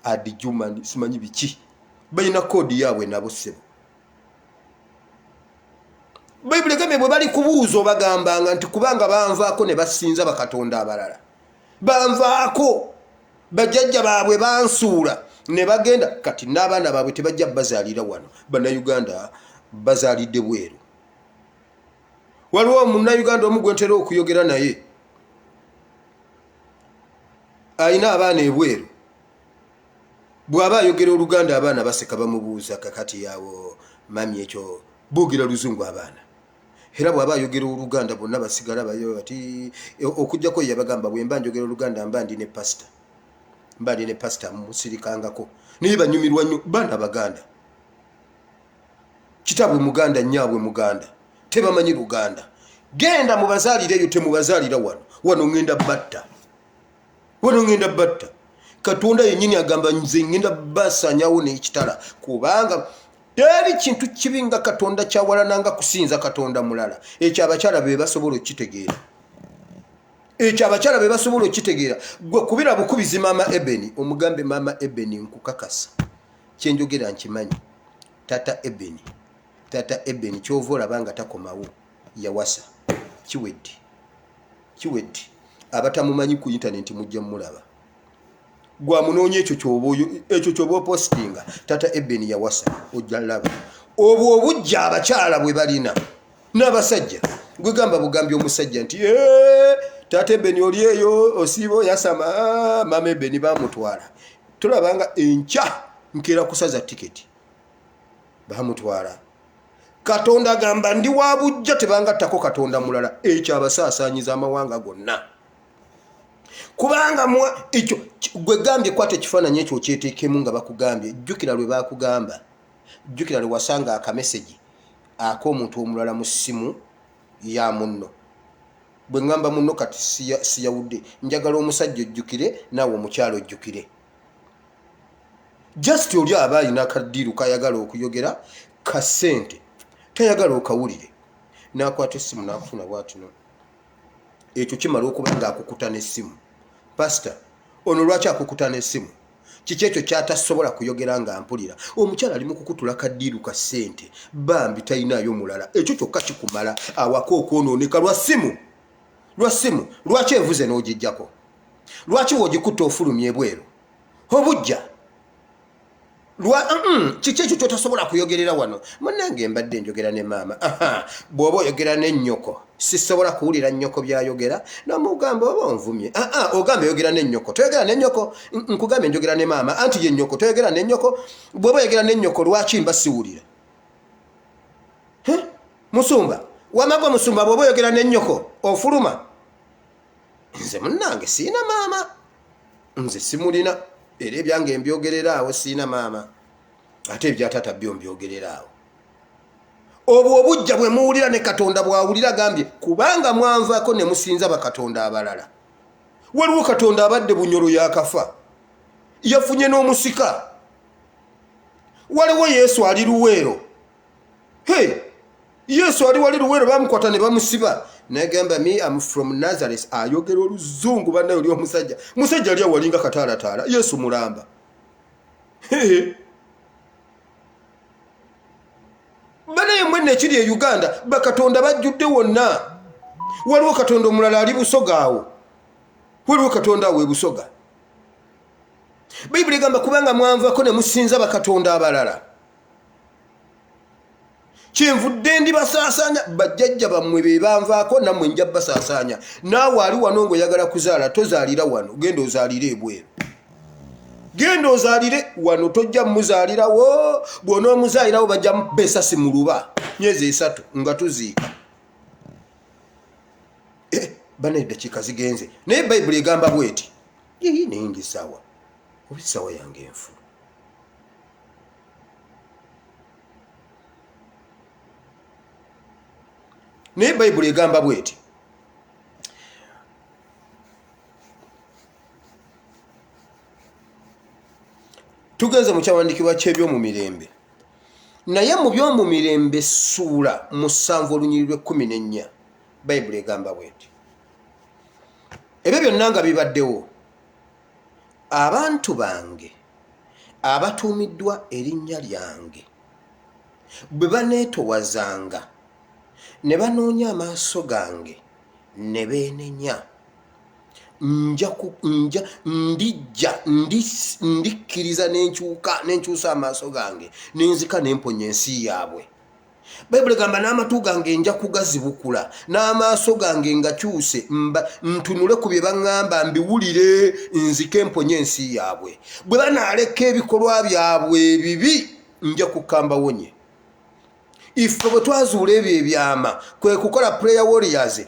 Adjumani simanyi biki balina kodi yaabwe nabo ssebo Bayibuli gambe bwe bali kubuuza bagambanga nti kubanga banvaako ne basinza bakatonda abalala banvaako bajjajja baabwe bansuula ne bagenda kati n'abaana baabwe tebajja bazaalira wano bannayuganda bazaalidde bweru waliwo munnayuganda omu gwe ntera okuyogera naye ayina abaana ebweru bw'aba ayogera Oluganda abaana baseka bamubuuza kakati yaawo mami ekyo boogera Luzungu abaana era bw'aba ayogera Oluganda bonna basigala bayo ati okujjako yabagamba bwe mba njogera Oluganda mba ndi ne pastor musirikangako naye banyumirwa nnyo baana Baganda kitabwe Muganda nyaabwe Muganda tebamanyi Luganda genda mubazaalire temubazaalira wano ngenda batta Katonda yennyini agamba nze ngenda basanyawo n'ekitala kubanga teri kintu kibi nga Katonda kyawalananga kusinza Katonda mulala ekyo abakyala be basobola okitegeera gwe kubira bukubizi Mama Ebeni omugambe Mama Ebeni nkukakasa kyenjogera nkimanyi Tata Ebeni kyova olabanga takomawo yawasa kiwedde abatamumanyi ku internet mujja mulaba gwa munoonye ekyo kyoba postinga Tata Ebeni yawasa ojja laba obwo obujja abakyala bwe balina n'abasajja gwe gamba bugambi omusajja nti Tata Ebeni oli eyo osiibo yasama Mama Ebeni bamutwala tulabanga enkya nkeera kusaza tiketi bamutwala Katonda gamba ndi wa bujja tebangattako Katonda mulala ekyo abasaasaanyiza amawanga gonna kubanga ekyo gwe gambye kwate ekifaananyi ekyo okyeteekemu nga bakugambye jjukira lwe bakugamba jjukira lwe wasanga akameseji ak'omuntu omulala mu ssimu ya munno bwe ngamba munno kati siyawudde njagala omusajja ojjukire naawe omukyalo ojjukire just oli aba alina akaddiiru kayagala okuyogera kasente tayagala okawulire nakwata essimu nakufuna bwatino ekyo kimala okuba nga akukuta n'essimu pastor ono lwaki akukuta n'essimu kiki ekyo kyatasobola kuyogera nga mpulira omukyala ali mu kukutula kaddiiru ka ssente bambi talinayo mulala ekyo kyokka kikumala awaka okwonooneka lwa ssimu lwaki evuze n'ogijjako lwaki wogikutta ofulumya ebweru obujja kiki ekyo kyotasobola kuyogerera wano munnange mbadde njogera ne maama bw'oba oyogera n'ennyoko sisobola kuwulira nnyoko byayogera nomugamba oba onvumye ogamba oyogera n'ennyoko toyogera n'ennyoko nkugambe njogera ne maama anti ye nnyoko toyogera n'ennyoko bw'oba oyogera n'ennyoko lwaki mba siwulira musumba wamagwa musumba bw'oba oyogera n'ennyoko ofuluma nze munnange siina maama nze simulina era ebyange mbyogerera awo siina maama ate ebyataata byo mbyogerera awo obwo obujja bwe muwulira ne katonda bwawulira gambye kubanga mwanvaako ne musinza bakatonda abalala waliwo katonda abadde bunyolo yakafa yafunye n'omusika waliwo yesu ali luweero yesu ali wali luweero bamukwata ne bamusiba nagamba me am from Nazareth ayogera oluzungu bannayo oli omusajja ali awalinga kataalataala yesu mulamba banaye mwene ekiri e Uganda bakatonda bajjudde wonna waliwo katonda omulala ali Busoga awo waliwo katonda awo e Busoga Bayibuli egamba kubanga mwanvaako ne musinza bakatonda abalala kyenvudde ndi basaasaanya bajjajja bammwe be banvaako nammwe nja basaasaanya naawe ali wano ng'oyagala kuzaala tozaalira wano genda ozaalire ebweru genda ozaalire wano tojja muzaalirawo bw'onoomuzaalirawo bajja besasi mu luba myezi 3 nga tuziika bana eddakiika zigenze naye Bayibuli egamba bweti yeye neyingi saawa oba essaawa yange enfu naye Bayibuli egamba bweti tugenze mu kyawandiikibwa ky'ebyomumirembe naye mu byomumirembe ssuula 7 olunyiriri 14 Bayibuli egamba bweti ebyo byonna nga bibaddewo abantu bange abatuumiddwa erinnya lyange bwe baneetowazanga ne banoonya amaaso gange ne beenenya ndikkiriza n'enkyusa amaaso gange nenzika n'emponya ensi yaabwe Bayibuli gamba n'amatu gange nja kugazibukula n'amaaso gange ngakyuse ntunule ku bye baŋŋamba mbiwulire nzike emponya ensi yaabwe bwe banaaleka ebikolwa byabwe ebibi nja kukambawonye ife bwe twazuula ebyo ebyama kwe kukola prayer warriors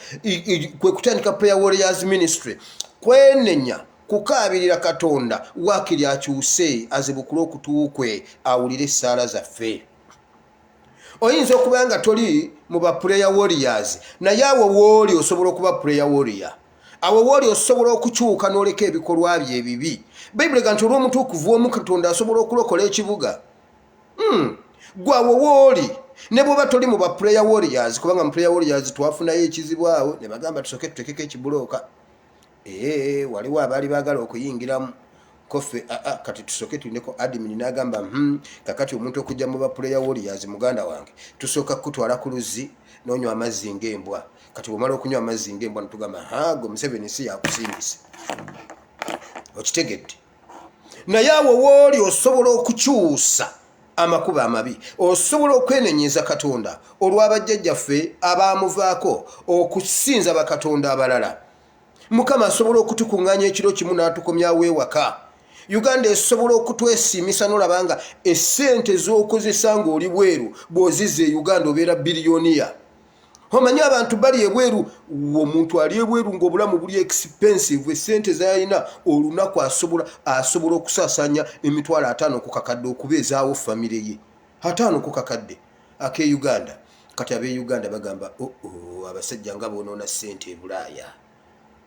kwe kutandika prayer warriors ministry kwenenya kukaabirira katonda waakiri akyuse azibukule okutuukwe awulire essaala zaffe oyinza okuba nga toli mu ba prayer warriors naye awo wooli osobola okuba prayer warrior awo wooli osobola okukyuka n'oleka ebikolwa bye ebibi Bayibuli egamba nti olw'omutuukuvu omu katonda asobola okulokola ekibuga gwe awo wooli ne bw'oba toli mu ba prayer warriors kubanga mu prayer warriors twafunayo ekizibu awo ne bagamba tusooke tutekeko ekibulooka waliwo abaali baagala okuyingiramu kofe kati tusooke tulineko admin n'agamba kakati omuntu okujja mu ba prayer warriors muganda wange tusooka kutwala ku luzzi n'onywa amazzi ng'embwa kati bw'omala okunywa amazzi ng'embwa netugamba gwe Museveni si yakusingisa okitegedde naye awo wooli osobola okukyusa amakuba amabi osobola okwenenyeza katonda olw'abajjajjaffe abaamuvaako okusinza bakatonda abalala Mukama asobola okutukuŋŋaanya ekiro kimu n'atukomyawo ewaka Uganda esobola okutwesimisa n'olabanga essente z'okozesa ng'oli bweru bw'ozizza e Uganda obeera biliyoniya omanyi abantu bali ebweru omuntu ali ebweru ng'obulamu buli expensive essente z'alina olunaku asobola okusaasaanya emitwalo 5 ku kakadde okubeezaawo famire ye 5 ku kakadde ake Uganda kati ab'e Uganda bagamba abasajja nga boonoona ssente e Bulaaya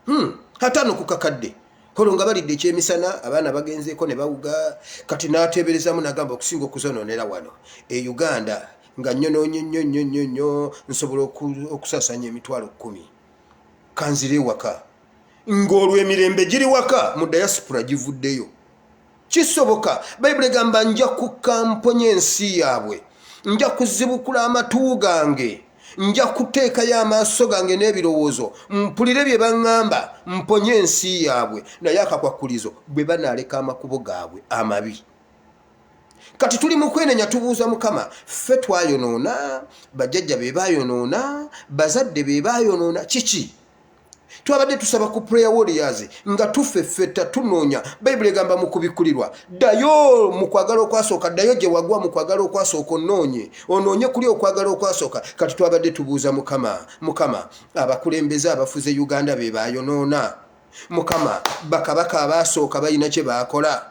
5 ku kakadde olwo nga balidde ekyemisana abaana bagenzeeko ne bawuga kati n'ateeberezamu n'agamba okusinga okuzonoonera wano e Uganda nga nnyo nsobola okusasanya emitwalo 10 kanzire waka ng'olwo emirembe giri waka mu diaspora givuddeyo kisoboka bayibuli egamba nja kukamponya ensi yaabwe nja kuzibukula amatu gange nja kuteekayo amaaso gange n'ebirowoozo mpulire bye baŋŋamba mponye ensi yaabwe naye akakwakulizo bwe banaaleka amakubo gaabwe amabi kati tuli mu kwenenya tubuuza Mukama ffe twayonoona bajjajja be baayonoona bazadde be baayonoona kiki twabadde tusaba ku prayer warriors nga tuffeffetta tunoonya bayibuli egamba mu kubikulirwa ddayo mu kwagala okwasooka ddayo gye wagwa mu kwagala okwasooka onoonye kuli okwagala okwasooka kati twabadde tubuuza Mukama abakulembeze abafuze Uganda be baayonoona Mukama bakabaka abaasooka balina kye baakola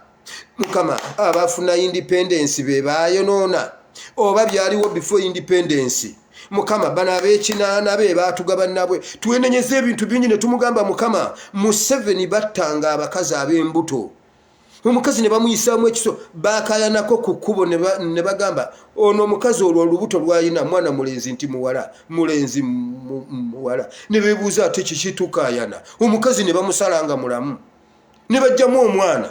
Mukama abafuna independence be baayonoona oba byaliwo before independence Mukama bana ab'ekinaana be baatugaba nabwe twenenyeza ebintu bingi ne tumugamba Mukama Museveni battanga abakazi ab'embuto omukazi ne bamuyisaamu ekiso baakayanako ku kkubo ne bagamba ono omukazi olwo olubuto lwayina mwana mulenzi nti mulenzi muwala ne beebuuza ate kikitukaayana omukazi ne bamusalanga mulamu ne bajjamu omwana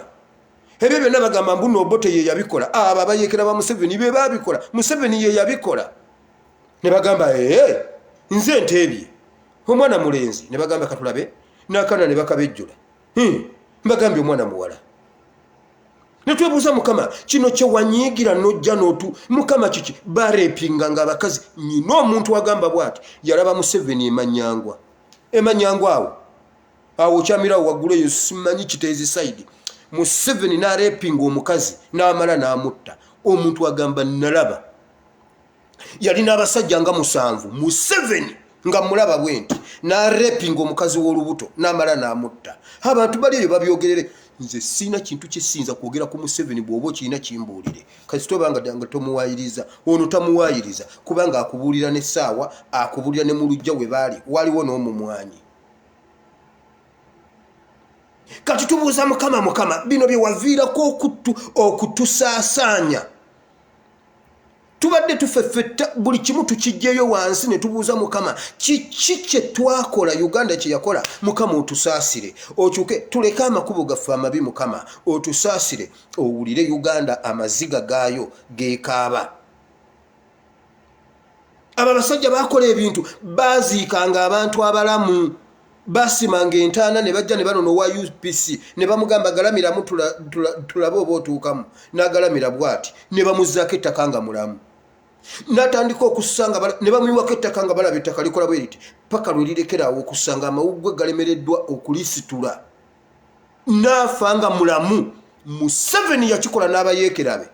ebyo byonna bagamba mbuno obote ye yabikola abo abayeekera ba Museveni be baabikola Museveni ye yabikola ne bagamba nze ntebye omwana mulenzi ne bagamba katulabe n'akaana ne bakabejjula mbagambye omwana muwala ne twebuuza Mukama kino kye wanyiigira n'ojja n'otu Mukama kiki barepinganga abakazi nyina omuntu agamba bw'ati yalaba Museveni emanyangwa awo kyamirawo waggulu eyo simanyi kiteezi side Museveni n'arepinga omukazi n'amala n'amutta omuntu agamba nalaba yalina abasajja nga 7 Museveni nga mulaba bwenti n'arepinga omukazi w'olubuto n'amala n'amutta abantu bali eyo babyogerere nze sina kintu kisinza kwogera ku Museveni bw'oba kirina kimbuulire kasito banga danga tomuwayiriza ono tamuwayiriza kubanga akubuulira n'essaawa akubuulira ne mu lujja we baali waliwo n'omumwanyi kati tubuuza Mukama bino bye waviirako okutusaasaanya tubadde tufeffetta buli kimu tukijjeyo wansi ne tubuuza Mukama kiki kye twakola Uganda kye yakola Mukama otusaasire okyuke tuleke amakubo gaffe amabi Mukama otusaasire owulire Uganda amaziga gaayo geekaaba aba basajja baakola ebintu baaziikanga abantu abalamu basimanga entaana ne bajja ne banono wa UPC ne bamugamba galamiramu tulabe oba otuukamu n'agalamira bw'ati ne bamuzzaako ettaka nga mulamu n'atandika okusanga ne bamuyiwako ettaka nga balaba ettaka likola bwe riti paka lwe lirekeraawo okusanga amawuggwe galemereddwa okulisitula n'afa nga mulamu Museveni yakikola n'abayeekera be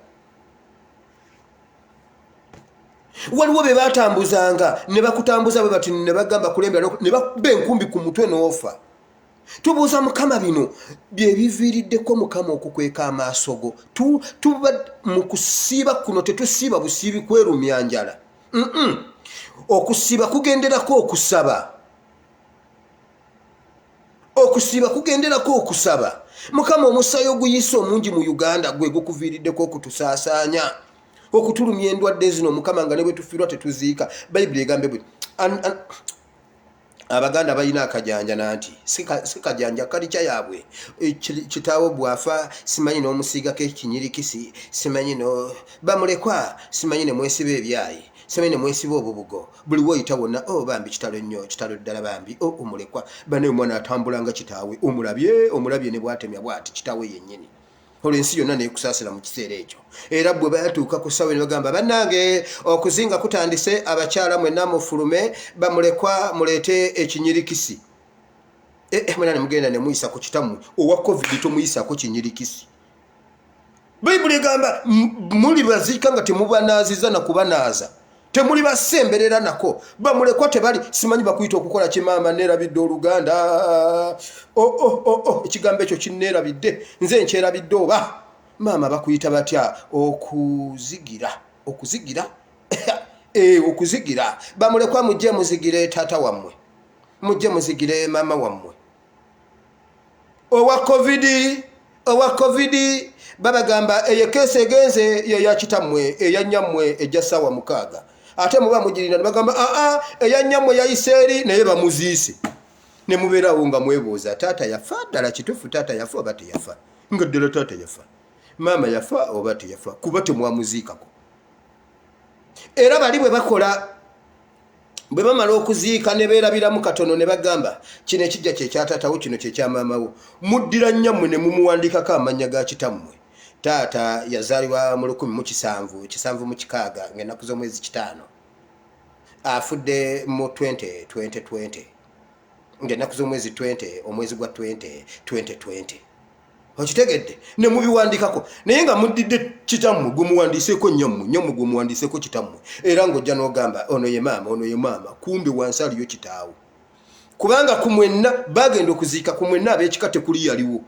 waliwo be batambuzanga ne bakutambuza bwe bati ne bagamba kulembera ne bakubba enkumbi ku mutwe n'ofa tubuuza Mukama bino bye biviiriddeko Mukama okukweka amaaso go tuba mu kusiiba kuno tetusiiba busiibi kwerumya njala okusiiba kugenderako okusaba Mukama omusaayi oguyise omungi mu Uganda gwe gukuviiriddeko okutusaasaanya okutulumya endwadde zino Mukama nga ne bwe tufiirwa tetuziika bayibuli egambe bwe Abaganda balina akajanja nanti si kajanja kalicha yaabwe kitaawo bwafa simanyi n'omusiigako ekinyirikisi simanyi no bamulekwa simanyi ne mwesibe ebyayi simanyi ne mwesibe obubugo buli woyita wonna bambi kitalo nnyo kitalo ddala bambi omulekwa bane omwana atambulanga kitaawe omulabye ne bwatemya bwati kitaawe yennyini olwensi yonna neekusaasira mu kiseera ekyo era bwe batuuka ku ssaawa ne bagamba bannange okuzinga kutandise abakyala mwenna mufulume bamulekwa muleete ekinyirikisi mwena ne mugenda ne muyisa ku kitammwe owa covid tomuyisako kinyirikisi bayibuli egamba muli baziika nga temubanaazizza na kubanaaza temuli basemberera nako bamulekwa tebali simanyi bakuyita okukola kimaama neerabidde oluganda ekigambo ekyo kinneerabidde nze nkyerabidde oba maama bakuyita batya okuzigira bamulekwa mujje muzigire taata wammwe mujje muzigire maama wammwe owa covid babagamba eyo keesi egenze yeya kitammwe eya nnyammwe ejja ssaawa 6 ate muba mugirina bagamba eyanyamwe yayiseeri naye bamuziise ne mubeerawo nga mwebuuza taata yafa ddala kituufu taata yafa oba teyafa nga ddala taata yafa maama yafa oba teyafa kuba temwamuziikako era bali bwe bakola bwe bamala okuziika ne beerabiramu katono ne bagamba kino ekijja kyekyataatawo kino kyekyamaamawo muddira nnyammwe ne mumuwandikako amannya ga kitammwe taata yazaalibwa mu 1776 ng'ennaku z'omwezi 5 afudde mu 2020 ng'ennaku z'omwezi 20 omwezi gwa 2020 okitegedde ne mubiwandikako naye nga muddidde kitammwe gwe muwandiiseeko nnyammwe gwe muwandiiseeko kitammwe era ng'ojja n'ogamba ono ye maama kumbe wansi aliyo kitaawo kubanga ku mwenna bagenda okuziika ku mwenna ab'ekika tekuli yaliwo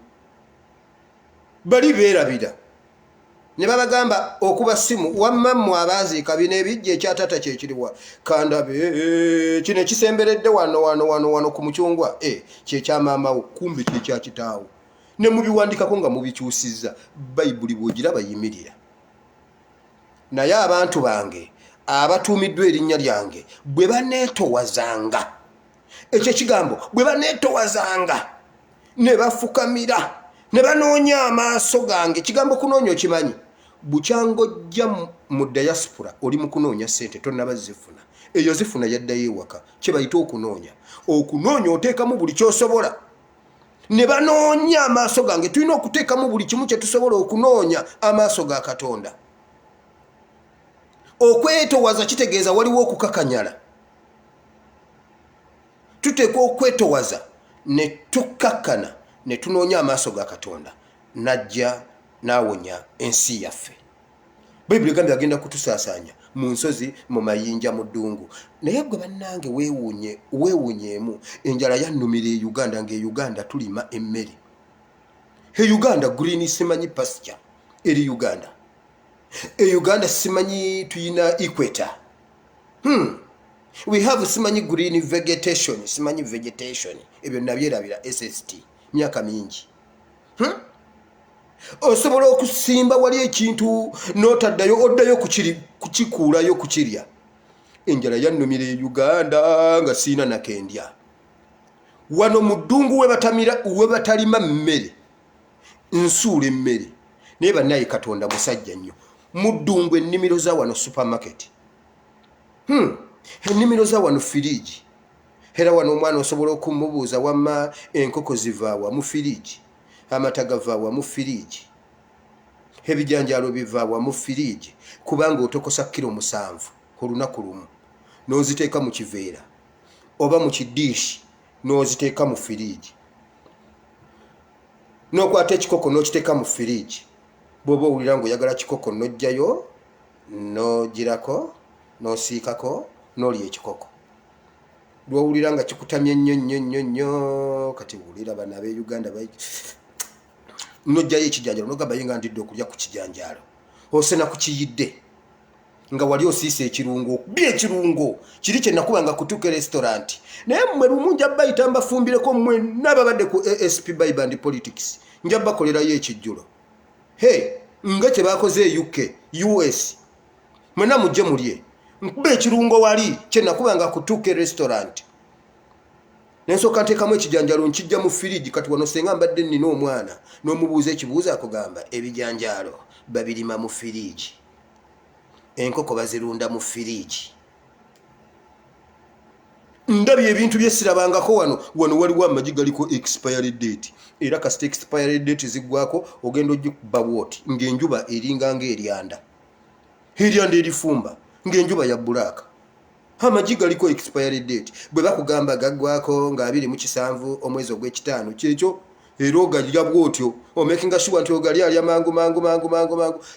bali beerabira ne babagamba okuba simu wammammwe abaziika bino ebijja ekyatata kyekiriwa kandabe kino ekisemberedde wano ku mucungwa kyekyamaamawo kumbe kyekyakitaawo ne mubiwandikako nga mubikyusizza bayibuli bw'ogiraba yimirira naye abantu bange abatuumiddwa erinnya lyange bwe baneetowazanga ekyo ekigambo bwe baneetowazanga ne bafukamira ne banoonya amaaso gange kigambo kunoonya okimanyi bukyangojja mu diaspora oli mu kunoonya ssente tonnaba zifuna eyo zifuna yaddayo ewaka kye bayita okunoonya oteekamu buli kyosobola ne banoonya amaaso gange tulina okuteekamu buli kimu kye tusobola okunoonya amaaso ga Katonda okwetowaza kitegeeza waliwo okukakanyala tuteekwa okwetowaza ne tukakkana ne tunoonya amaaso ga Katonda najja n'awonya ensi yaffe bayibuli egambye agenda kutusaasaanya mu nsozi mu mayinja mu ddungu naye gwe bannange weewuunyeemu enjala yannumira e Uganda ng'e tulima emmere Uganda green simanyi pasture eri Uganda Uganda simanyi tuyina equator we have simanyi green vegetation simanyi vegetation ebyo nabyerabira SST myaka mingi osobola okusimba wali ekintu n'otaddayo oddayo kukikuulayo kukirya enjala yannumira e Uganda nga siina nakendya wano mu ddungu we batalima mmere nsuula emmere naye bannaye Katonda musajja nnyo mu ddungu ennimiro za wano supermarket ennimiro za wano firiigi era wano omwana osobola okumubuuza wamma enkoko zivaawa mu firiigi amata gavaawa mu firiigi ebijanjaalo bivaawa mu firiigi kubanga otokosa kilo 7 olunaku lumu n'oziteeka mu kiveera oba mu kidiishi n'oziteeka mu firiigi n'okwata ekikoko n'okiteeka mu firiigi bw'oba owulira ng'oyagala kikoko n'ojjayo n'ogirako n'osiikako n'olya ekikoko lw'owulira nga kikutamye nnyo kati wulira bano ab'e Uganda n'ojjayo ekijanjalo n'ogamba ye nga ndidde okulya ku kijanjalo osena ku kiyidde nga wali osiisa ekirungo ekirungo kiri kye nakuba nga kutuuka restaurant naye mmwe lumu nja bayita mbafumbireko mmwe n'ababadde ku ASP Bible and Politics nja bakolerayo ekijjulo nga kye bakoze e UK US mwena mujje mulye nkuba ekirungo wali kye nakuba nga kutuuka restaurant nensooka nteekamu ekijanjalo nkijja mu firiigi kati wano senga mbadde nnina omwana n'omubuuza ekibuuzo akugamba ebijanjalo babirima mu firiigi enkoko bazirunda mu firiigi ndabye ebintu bye sirabangako wano waliwo amagi galiko expiry date era kasita expiry date ziggwako ogenda ogikuba wooti ng'enjuba eringa ng'eryanda erifumba ng'enjuba ya bbulaaka amagi galiko expiry date bwe bakugamba gaggwako nga 27 omwezi ogw'ekitaano kyekyo era ogalya bwotyo omakinga sure nti ogalya mangu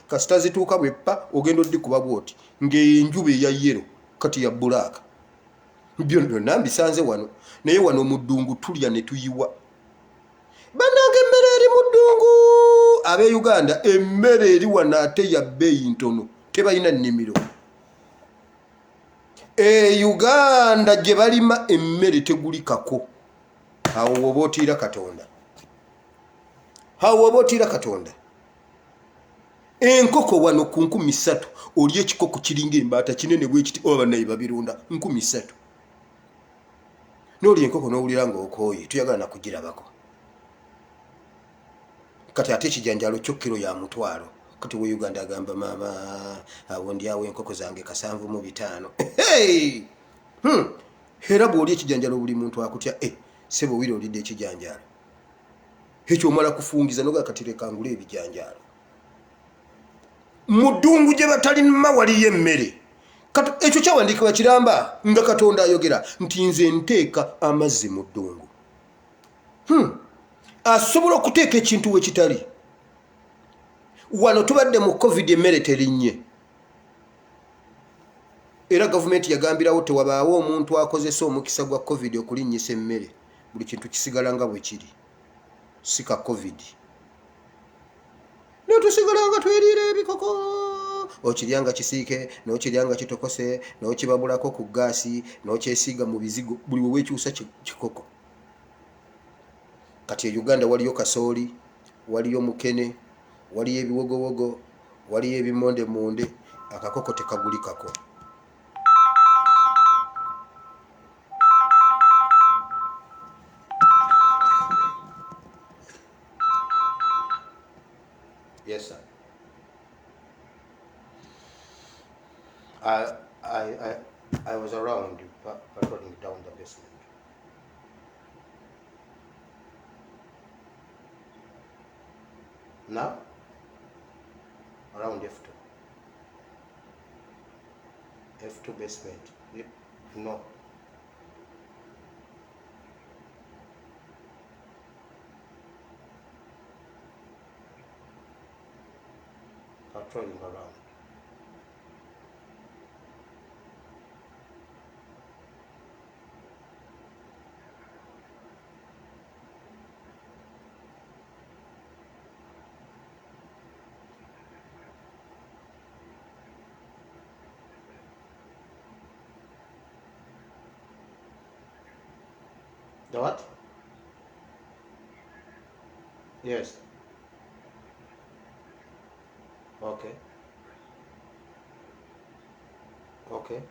kasita zituuka bweppa ogenda oddikuba bwoti ng'enjuba eya yero kati ya bbulaaka byonna mbisanze wano naye wano mu ddungu tulya ne tuyiwa bannange emmere eri mu ddungu ab'e Uganda emmere eri wano ate ya bbeeyi ntono tebalina nnimiro Uganda gye balima emmere tegulikako awo woba otiira Katonda enkoko wano ku 3,000 oli ekikoko kiringa embaata kinene bwe kiti oba naye babirunda 3,000 n'oli enkoko n'owulira ng'okooye tuyagala nakugirabako kati ate ekijanjalo kyokkiro ya mutwalo kati we Uganda agamba maama awo ndyawo enkoko zange 7,500 era bw'oli ekijanjalo buli muntu akutya sebo wira olidde ekijanjalo ekyo omala kufungiza noga kati lekangula ebijanjalo mu ddungu gye batalima waliyo emmere ekyo kyawandiikibwa kiramba nga Katonda ayogera nti nze nteeka amazzi mu ddungu asobola okuteeka ekintu we kitali wano tubadde mu covid emmere terinnye era gavumenti yagambirawo tewabaawo omuntu akozesa omukisa gwa covid okulinnyisa emmere buli kintu kisigala nga bwe kiri sika covid netusigala nga tweriira ebikoko okiryanga kisiike n'okiryanga kitokose n'okibabulako ku gaasi n'okyesiiga mu bizigo buli we weekyusa kikoko kati e Uganda waliyo kasooli waliyo mukene waliyo ebiwogowogo waliyo ebimondemonde akakoko tekagulikako Yes, sir. I was around patrolling down the basement. Now, around F2. F2 basement. No. Patrolling around. The what? Yes. Okay. Okay.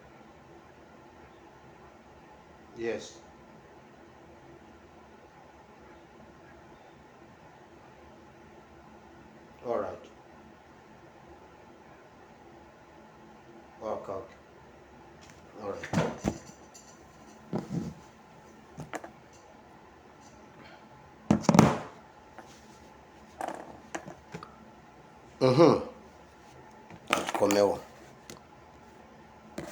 Yes. All right. Okay. Okay. All right. Komewo.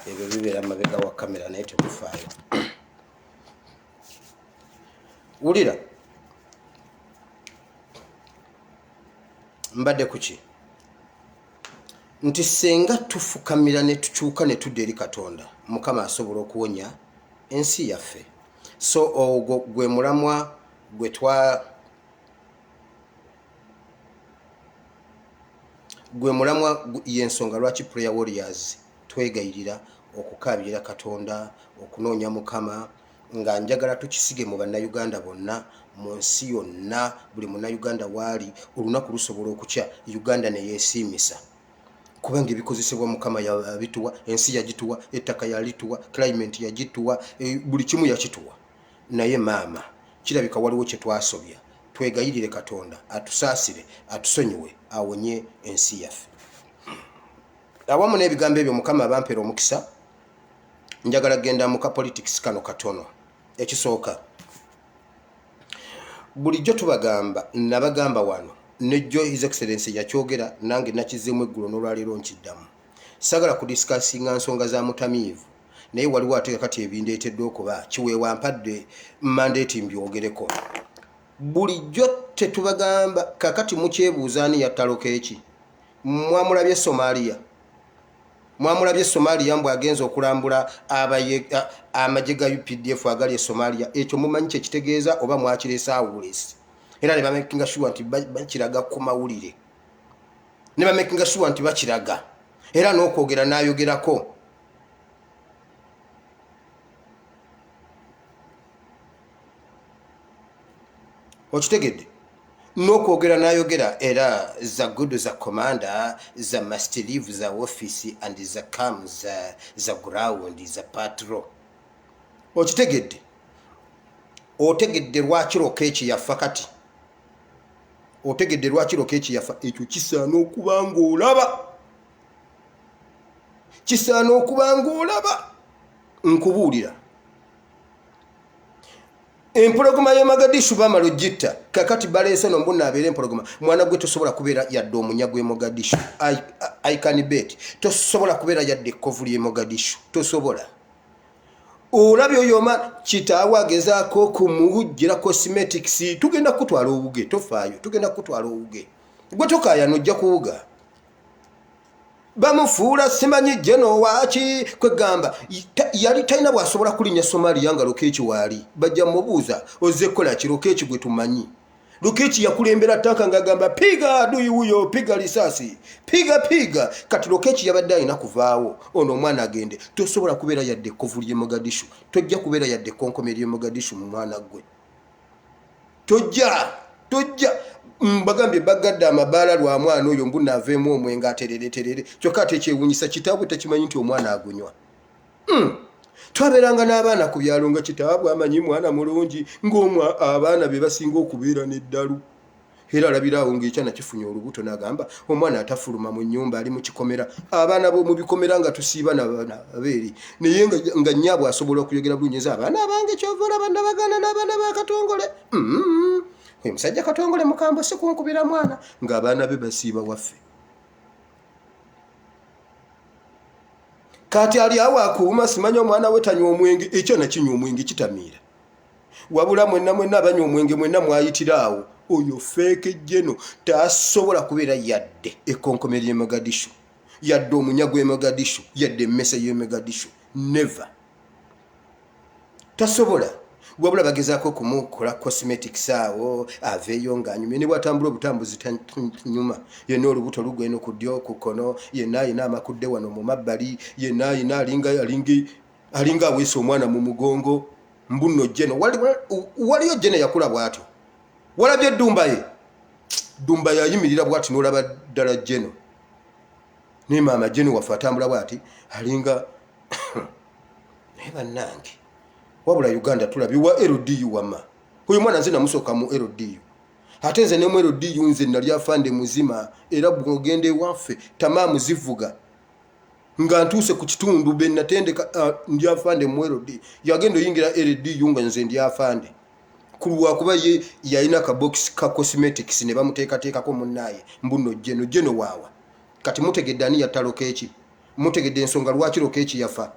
Ebyo bibeera mabega wa kamera naye tekufaayo. Wulira. Mbadde kuki? Nti senga tufukamira ne tukyuka ne tudda eri Katonda, Mukama asobola okuwonya ensi yaffe. So ogwo gwe mulamwa gwe mulamwa y'ensonga lwaki Prayer Warriors twegayirira okukaabirira Katonda, okunoonya Mukama, nga njagala tukisige mu bannayuganda bonna, mu nsi yonna, buli munnayuganda waali, olunaku lusobola okukya Uganda ne yeesiimisa. Kubanga ebikozesebwa Mukama yabituwa, ensi yagituwa, ettaka yalituwa, climate yagituwa, buli kimu yakituwa. Naye maama, kirabika waliwo kye twasobya. Twegayirire Katonda atusaasire, atusonyiwe, awonye ensi yaffe. Awamu n'ebigambo ebyo Mukama abampeera omukisa, njagala genda mu politics kano katono. Ekisooka, bulijjo tubagamba, nabagamba wano, nejjo His Excellency yakyogera, nange nakizeemu eggulo n'olwaleero nkiddamu. Sagala kudiscussinga nsonga za mutamiivu, naye waliwo ate kati ebindeetedde okuba kiweewa mpadde mandate mbyogereko. Bulijjo tetubagamba kakati mukyebuuzaani yattaloka eki. Mwamulabye Somalia. Mwamulabye Somalia mbw agenza okulambula amagye ga UPDF agali e Somalia. Ekyo mumanyi kye kitegeeza oba mwakireese awulesi. Era ne bamakinga sure nti bakiraga ku mawulire. Ne bamakinga sure nti bakiraga. Era n'okwogera n'ayogerako. Okitegedde? n'okwogera n'ayogera era za good za commander za must leave za office and za cam za ground za patrol okitegedde otegedde lwaki Lokech yafa kati otegedde lwaki Lokech yafa ekyo kisaana okuba ng'olaba kisaana okuba ng'olaba nkubuulira empologoma ya Mogadishu bamala ogitta kakati baleese nombona abeera empologoma mwana gwe tosobola kubeera yadde omunyagwe Mogadishu I can bet tosobola kubeera yadde ekkovu lye Mogadishu tosobola olabye oyo omwana kitaawe agezaako kumuwujjira cosmetics tugenda kutwala obuge tofaayo tugenda kutwala obuge gwe tokaaya nojja kuwuga bamufuula simanyi jeno waaki kwegamba yali talina bwasobola kulinnya Somalia nga Lokech waali bajja mubuuza ozze kukola ki Lokech gwe tumanyi Lokech yakulembera ttaka ng'agamba piga adui huyo piga lisasi piga kati Lokech yabadde alina kuvaawo ono omwana agende tosobola kubeera yadde ekkovu lye Mogadishu tojja kubeera yadde ekkonkome lye Mogadishu mu mwana gwe tojja mbagambye bagadde amabaala lwa mwana oyo mbuna aveemu omwenga aterere kyokka ate ekyewuunyisa kitaabwe tekimanyi nti omwana agunywa twabeeranga n'abaana ku byalo nga kitaabwe amanyi mwana mulungi abaana be basinga okubeera n'eddalu era alabiraawo ng'ekyana kifunye olubuto n'agamba omwana atafuluma mu nnyumba ali mu kikomera abaana b'omu bikomera nga tusiiba nabeeri naye nga nnyabwe asobola okuyogera bulungi abaana abange kyova olaba ndabagana n'abaana ba Katongole musajja Katongole mukambwe si kunkubira mwana ng'abaana be basiiba waffe kati ali awo akuuma simanyi omwana we tanywa omwenge ekyana kinywa omwenge kitamiira wabula mwenna abanywa omwenge mwenna mwayitiraawo oyo feeke jeno tasobola kubeera yadde ekkonkome ly'e Mogadishu yadde omunyagwa Mogadishu yadde emmese y'e Mogadishu never tasobola wabula bagezaako kumukola cosmetics awo aveeyo ng'anyumye ne bw'atambula obutambuzi tanyuma yenna olubuto lugweno ku ddyo ku kkono yenna alina amakudde wano mu mabbali yenna alina alinga aweese omwana mu mugongo mbuno jeno waliyo jene yakula bw'atyo walabye Dumba yayimirira bw'ati n'olaba ddala jeno ne maama jeno waffe atambula bw'ati alinga naye bannange wabula Uganda tulabye wa LDU wama oyo mwana nze namusooka mu LDU ate nze ne mu LDU nze nali afande muzima era bw'ogende waffe tamaamu zivuga nga ntuuse ku kitundu be natendeka ndi afande mu LDU yagenda oyingira LDU nga nze ndi afande kulwa kuba ye yalina ka box ka cosmetics ne bamuteekateekako munnaye mbuno jeno waawa kati mutegedde ani yatta Lokech mutegedde ensonga lwaki Lokech yafa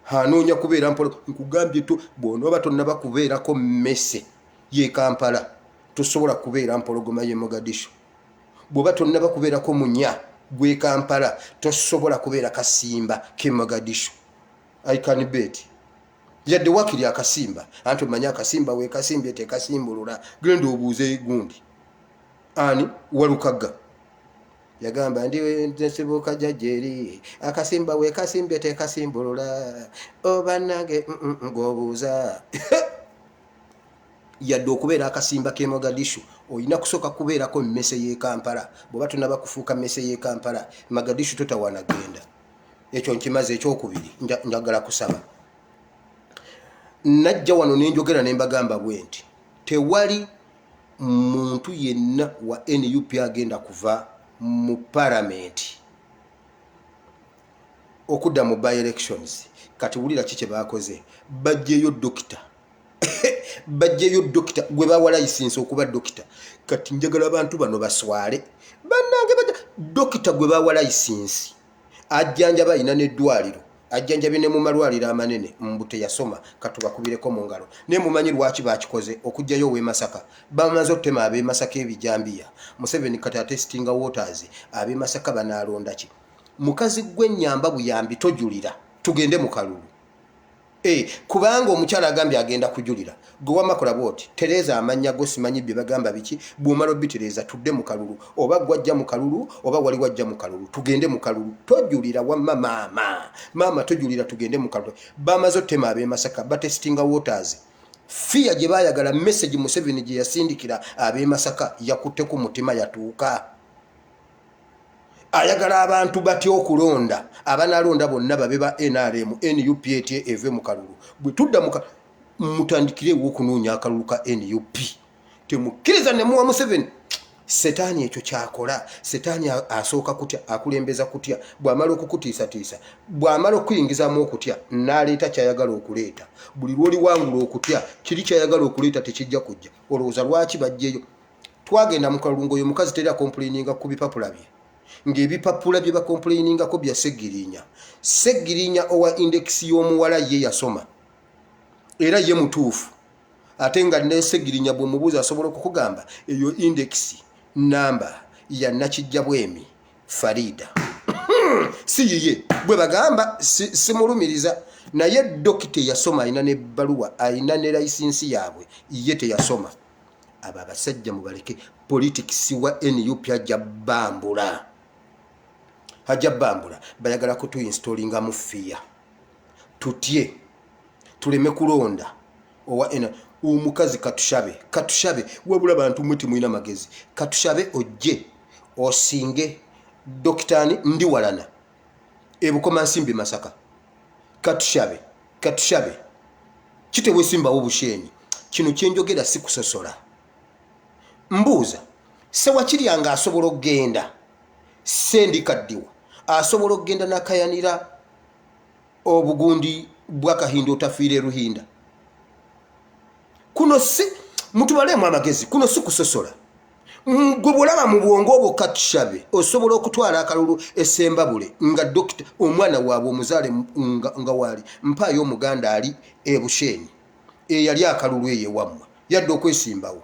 hanoonya kubeera mpolo nkugambye bw'onooba tonnaba kubeerako mmese ye Kampala tosobola kubeera mpologoma ye Mogadishu bw'oba tonnaba kubeerako munya gwe Kampala tosobola kubeera kasimba ke Mogadishu I can bet yadde wakiri akasimba anti omanyi akasimba weekasimbye tekasimbulula genda obuuze gundi ani Walukagga yagamba ndiwe nsibuka jajeri akasimba weekasimbye tekasimbulula oba nange ng'obuuza yadde okubeera akasimba ke Mogadishu olina kusooka kubeerako mmese y'e Kampala bw'oba tonnaba kufuuka mmese y'e Kampala Mogadishu totawaana genda ekyo nkimaze ekyokubiri njagala kusaba najja wano nenjogera ne mbagamba bwe nti tewali muntu yenna wa NUP agenda kuva mu parliament okudda mu by elections kati wulira kiki bakoze bajjeyo dokita gwe bawa license okuba dokita kati njagala abantu bano baswale bannange dokita gwe bawa license ajjanjaba ina n'eddwaliro ajjanjabye ne mu malwaliro amanene mbute yasoma katubakubireko mu ngalo ne mumanyi lwaki bakikoze okujjayo we Masaka bamaze otema abe Masaka ebijambiya Museveni kata testinga waters abe Masaka banalonda ki mukazi gwennyamba buyambi tojulira tugende mu kalulu kubanga omukyala agambye agenda kujulira gwe makola bwoti Tereza amanya go simanyi bye bagamba biki bw'omala obitereza tudde mu kalulu oba gwajja mu kalulu oba wali wajja mu kalulu tugende mu kalulu tojulira wamma mama tojulira tugende mu kalulu bamaze otema abe Masaka batestinga waters Fiya gye baayagala message Museveni gye yasindikira ab'e Masaka yakutte ku mutima yatuuka. Ayagala abantu batya okulonda, abanalonda bonna babe ba NRM, NUP eve mu kalulu. Bwe tudda mutandikire okunoonya akalulu ka NUP. Temukkiriza ne muwa Museveni. Setaani ekyo kyakola. Setaani asooka kutya, akulembeza kutya, bw'amala okukutiisatiisa, bw'amala okuyingizamu okutya, n'aleeta kyayagala okuleeta. Buli lw'oli wangula okutya, kiri kyayagala okuleeta tekijja kujja. Olowooza lwaki bajjeyo? Twagenda mu kalulu ng'oyo mukazi teri akompuliininga ku bipapula bye. Ng'ebipapula bye bakompuliiningako bya Seggirinya. Seggirinya owa indekisi y'omuwala ye yasoma. Era ye mutuufu. Ate nga ne Seggirinya bw'omubuuza asobola okukugamba eyo indekisi namba ya Nakijja Bwemi Farida. Si yiye bwe bagamba simulumiriza naye dokite yasoma ayina ne baluwa ayina ne license yaabwe ye teyasoma. Aba abasajja mubaleke. Politics wa NUP ajja bambula. Ajja bambula bayagala kutuinstolinga mu fiya tutye tuleme kulonda owa ena omukazi katushabe wabula bantu mwiti mwina magezi katushabe ojje osinge doktani ndi walana ebukoma nsimbi Masaka katushabe kitewe simba obushenyi kino kyenjogera sikusosola mbuuza sewa kiryanga asobola okgenda sendi kaddiwa asobola okgenda nakayanira obugundi bwakahindo otafiire Ruhinda. Kuno si mutubalemu amagezi kuno si kusosola. Gwe bwolaba mu bwongo obwo katushabe osobola okutwala akalulu esembabule nga dokita omwana waabwe omuzaale nga wali mpaayo omuganda ali ebushenyi eyali akalulu eyo wammwe yadde okwesimbawo.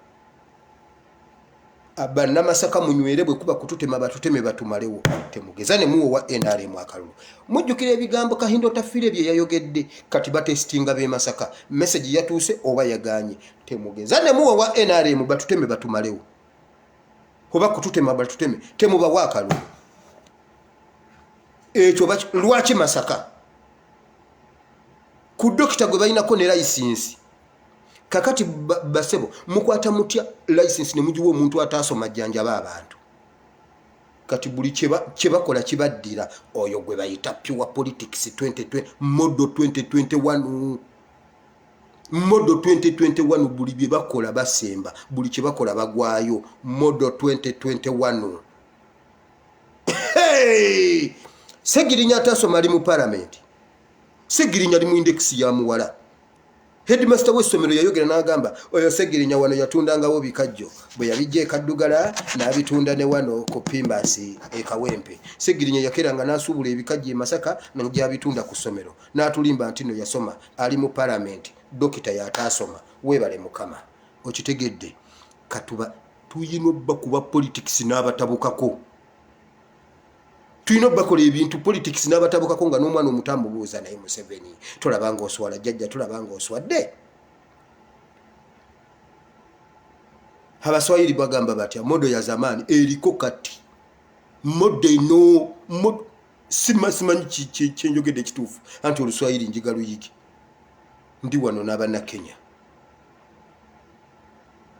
Abanna Masaka munywere bwe kuba kututema batuteme batumalewo. Temugeza ne muwo wa NRM akalulu. Mujjukira ebigambo Kahindo Tafiire bye yayogedde kati batestinga b'e Masaka. Message yatuuse oba yaganye. Temugeza ne muwo wa NRM batuteme batumalewo. Oba kututema batuteme temuba wa akalulu. Ekyo lwaki Masaka? Ku dokita gwe balinako ne license. Kakati basebo mukwata mutya license ne mujiwa omuntu atasoma jjanjaba abantu. Kati buli chebakola kibaddira oyo gwe bayita pure politics 2020 model 2021 model 2021 buli bye bakola basemba buli chebakola bagwayo model 2021. Hey! Seggirinya atasoma ali mu parliament. Seggirinya ali mu index ya muwala. Headmaster w'essomero yayogera n'agamba oyo Seggirinya wano yatundangawo bikajjo bwe yabijja e Kaddugala n'abitunda ne wano ku Pimbasi e Kawempe. Seggirinya yakeranga n'asuubula ebikajjo e Masaka n'agyabitunda ku ssomero n'atulimba nti no yasoma ali mu parliament dokita yataasoma weebale Mukama. Okitegedde katuba tuyina obbakuba politics n'abatabukako. Tuyina bakola ebintu politics n'abatabukako nga n'omwana omutambu buuza naye Museveni tolabanga oswala jjajja tolabanga oswadde. Abaswahili bagamba batya modo ya zamani eriko kati modo ino simanyi kyenjogedde ekituufu anti Oluswahili njiga luyigi ndi wano n'abana Kenya.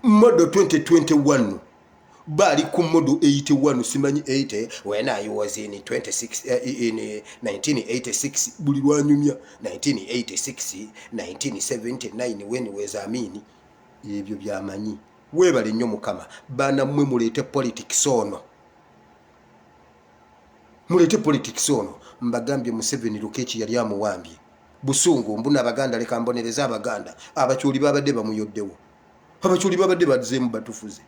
Modo 2021 bali ku modo 81 simanyi 80 when I was in 1986 buli lwanyumya 1986 1979 when was Amini ebyo byamanyi weebale nnyo Mukama bana mmwe mulete politics ono mbagambye Museveni Lukechi yali amuwambye busungu mbuna abaganda leka mbonereza abaganda abakyuli babadde bamuyoddewo abakyuli babadde bazeemu batufuze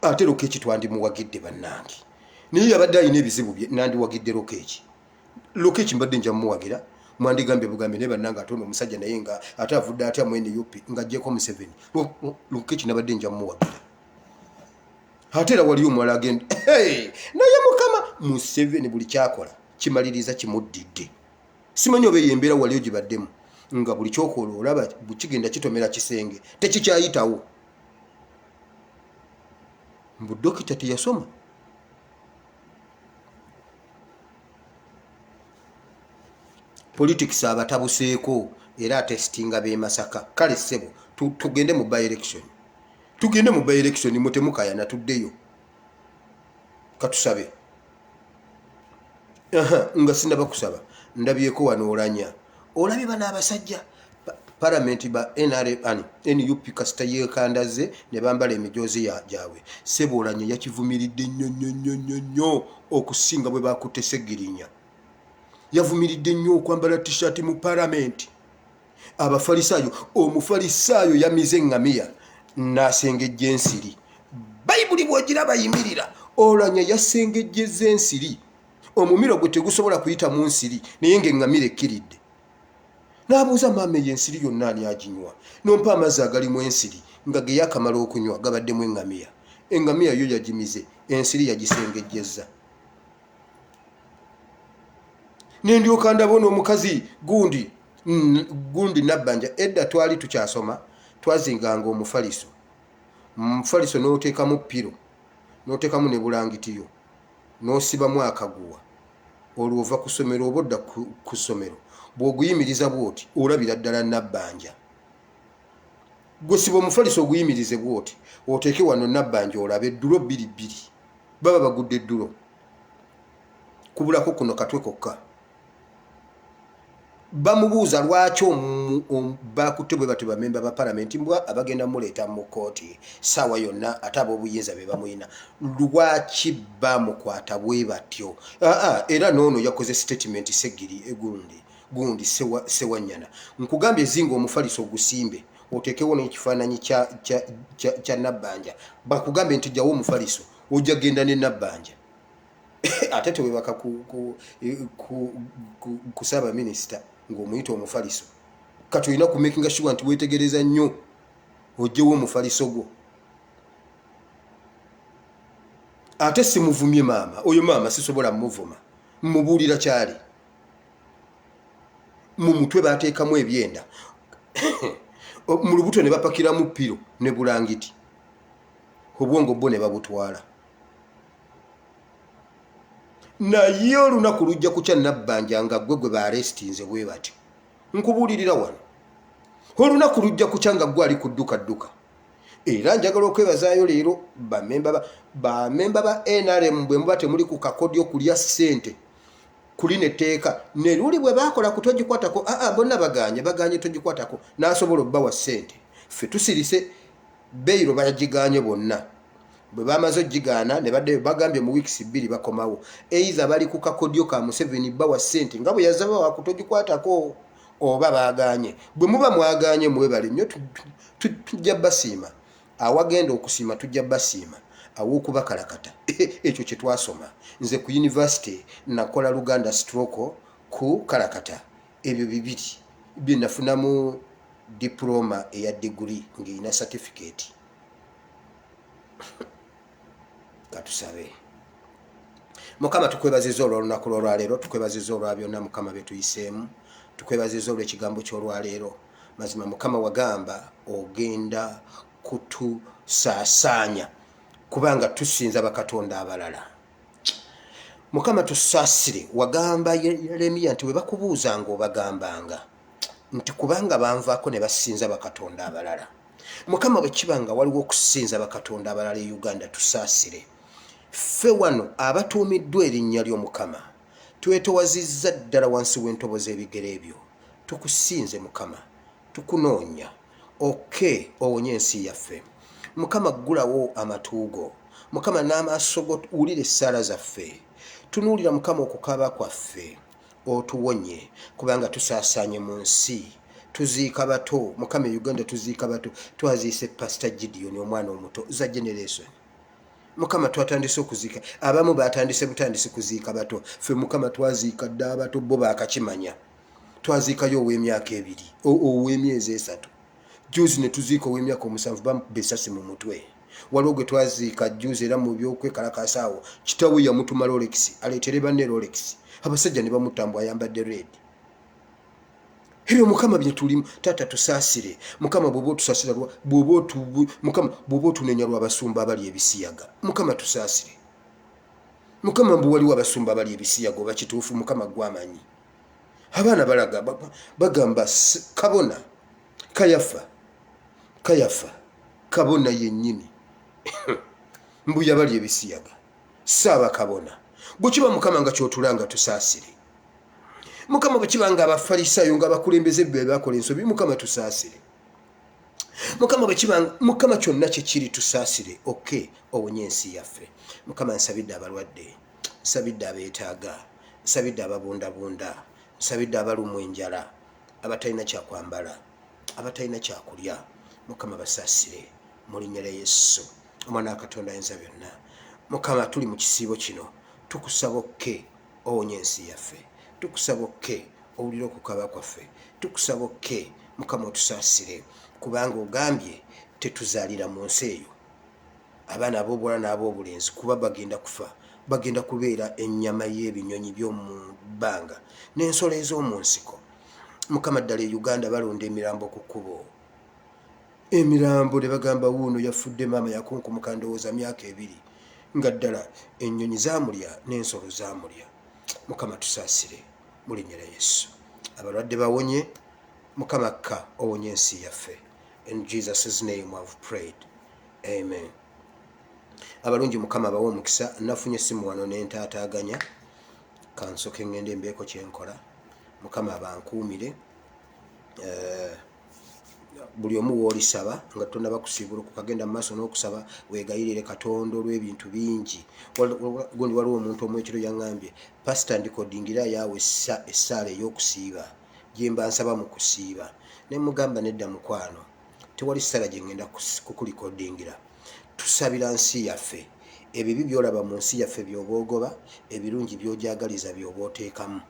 ate Lukechi twandimuwagidde bannange naye yabadde alina ebizibu bye nandiwagidde Lukechi mbadde nja mumuwagira mwandigambye bugambe naye bannange ate ono omusajja naye nga ate avudde atya mu NUP nga ajjeko Museveni Lukechi nabadde nja mumuwagira ate era wali omulala agenda naye Mukama Museveni buli kyakola kimaliriza kimuddidde. Simanyi oba eyembeera wali ogibaddemu nga buli kyokola olaba bukigenda kitomera kisenge tekikyayitawo. Mbu dokita teyasoma. Politics abatabuseeko era atestinga be Masaka kale sebo tugende mu by election tugende mu by election mutemukaya natuddeyo katusabe nga sinaba kusaba ndabyeko wano olanya olabye bana abasajja parliament ba NUP kasita yekandaze ne bambala emijozi jaabwe sebo olanya yakivumiridde nnyo okusinga bwe bakutte Segirinya yavumiridde nnyo okwambala t-shirt mu parliament abafalisayo omufalisayo yamize ngamiya nasengejja ensiri bayibuli bwogiraba yimirira olanya yasengejjeza ensiri omumiro gwe tegusobola kuyita mu nsiri naye ng'engamira ekkiridde n'abuuza maama y'ensiri yonna ani aginywa nompa amazzi agalimu ensiri nga ge yakamala okunywa gabaddemu engamiya yo yagimize ensiri yagisengejjeza nendyoka ndabona omukazi gundi Nabbanja edda twali tukyasoma twazinganga omufaliso n'oteekamu piro n'oteekamu ne bulangitiyo n'osibamu akaguwa olwo ova ku ssomero oba odda ku ssomero bw'oguyimiriza bw'oti olabira ddala Nabbanja gwe siba omufaliso oguyimirize bw'oti oteeke wano Nabbanja olabe eddulo 2 baba bagudde eddulo kubulako kuno katwe kokka bamubuuza lwaki bakutte bwe batyo bamemba ba palamenti mbwa abagenda muleeta mu kooti saawa yonna ate ab'obuyinza be bamuyina lwaki bamukwata bwe batyo era noono yakoze statement Segiri gundi sewanyana nkugambye ezinga omufaliso ogusimbe oteekewo n'ekifaananyi kya Nabbanja bakugambye nti jjawo omufaliso ojja genda ne Nabbanja ate tewebaka ku Ssaabaminisita ng'omuyita omufaliso kati olina ku makinga sure nti weetegereza nnyo ojjewo omufaliso gwo ate simuvumye maama oyo maama sisobola muvuma mubuulira kyali mu mutwe baateekamu ebyenda mu lubuto ne bapakiramu piro ne bulangiti obwongo bwo ne babutwala naye olunaku lujja kukya Nabbanja nga gwe baarestinze bwe bati nkubuulirira wano olunaku lujja kukya nga gwe ali ku dduka era njagala okwebazaayo leero bamemba ba NRM bwe muba temuli ku kakodyo kulya ssente kuli netteeka ne luli bwe baakola ku togikwatako bonna baganye togikwatako n'asobola obbawa ssente ffe tusirise beyiro bagiganye bonna bwe bamaze ogigaana ne badde bagambye mu weeks 2 bakomawo eiza bali ku kakodyo ka Museveni bawa ssente nga bwe yazaba wa kutogikwatako oba baganye bwe muba mwaganye mwebale nnyo tujja basiima awagenda okusiima tujja basiima aw'okubakalakata ekyo kye twasoma nze ku university nakola Luganda stroke ku kalakata ebyo 2 bye nafunamu diploma eya degree ng'erina certificate katusabe Mukama tukwebaziza olw'olunaku lw'olwaleero tukwebaziza olwa byonna Mukama betuyiseemu tukwebaziza olw'ekigambo ky'olwaleero mazima Mukama wagamba ogenda kutusaasaanya kubanga tusinza bakatonda abalala Mukama tusaasire wagamba Yeremiya nti we bakubuuzanga obagambanga nti kubanga banvaako ne basinza bakatonda abalala Mukama bwe kibanga waliwo okusinza bakatonda abalala e Uganda tusaasire ffe wano abatuumiddwa erinnya ly'Omukama twetowazizza ddala wansi w'entobo z'ebigere ebyo tukusinze Mukama tukunoonya owonye ensi yaffe Mukama ggulawo amatuugo Mukama n'amaaso go wulira essaala zaffe tunuulira Mukama okukaaba kwaffe otuwonye kubanga tusaasaanye mu nsi tuziika bato Mukama e Uganda tuziika bato twaziise Pastor Gideon omwana omuto za generation Mukama twatandise okuziika abamu batandise butandise kuziika bato ffe Mukama twaziika dda abato bo baakakimanya twaziikayo ow'emyaka 2 ow'emyezi 3 juzi ne tuziika ow'emyaka 7 bambesasi mu mutwe waliwo gwe twaziika juzi era mu byokwekalakasaawo kitawe yamutuma Rolex aleetere banne Rolex abasajja ne bamutambwa ayambadde red ebyo Mukama bye tulimu tata tusaasire Mukama bw'oba otusaasira Mukama bw'oba otunenya lw'abasumba abali ebisiyaga Mukama tusaasire Mukama mbu waliwo abasumba abali ebisiyaga oba kituufu Mukama gwamanyi abaana balaga bagamba kabona kayafa kabona yennyini mbu yabali ebisiyaga saaba kabona bwe kiba mukama nga kyotulanga tusaasire mukama bwe kiba nga abafalisaayo nga abakulembeze be bakola ensobi mukama tusaasire mukama bwe kiba mukama kyonna kyekiri tusaasire oke owonye ensi yaffe mukama nsabidde abalwadde nsabidde abeetaaga nsabidde ababundabunda nsabidde abalumwa enjala abatalina kyakwambala abatalina kyakulya mukama basaasire mu linnya lya Yesu omwana wa Katonda ayinza byonna mukama tuli mu kisiibo kino tukusaba okke owonye ensi yaffe tukusaba okke owulire okukaba kwaffe tukusaba okke mukama otusaasire kubanga ogambye tetuzaalira mu nsi eyo abaana ab'obuwala n'ab'obulenzi kuba bagenda kufa bagenda kubeera ennyama y'ebinyonyi by'omu bbanga n'ensolo ez'omu nsiko mukama ddala e Uganda balonda emirambo ku kkubo emirambo ne bagamba wuuno yafudde maama yakunkumuka ndowooza myaka 2 nga ddala ennyonyi zaamulya n'ensolo zaamulya mukama tusaasire mu linnya lya Yesu abalwadde bawonye mukama kka owonye ensi yaffe in Jesus' name I've prayed amen abalungi mukama bawe omukisa nafunye simu wano n'entaataaganya kansoke ngende mbeeko kyenkola mukama abankuumire buli omu w'olisaba nga tonaba kusiibula kukagenda mu maaso n'okusaba weegayirire Katonda olw'ebintu bingi gundi waliwo omuntu omu ekiro yaŋŋambye pasita ndikodingira yaawe essaala ey'okusiiba gye mba nsaba mu kusiiba ne mugamba nedda mukwano tewali ssala gye ŋŋenda kukulikodingira tusabira nsi yaffe ebibi byolaba mu nsi yaffe by'oba ogoba ebirungi by'ojagaliza by'oba oteekamu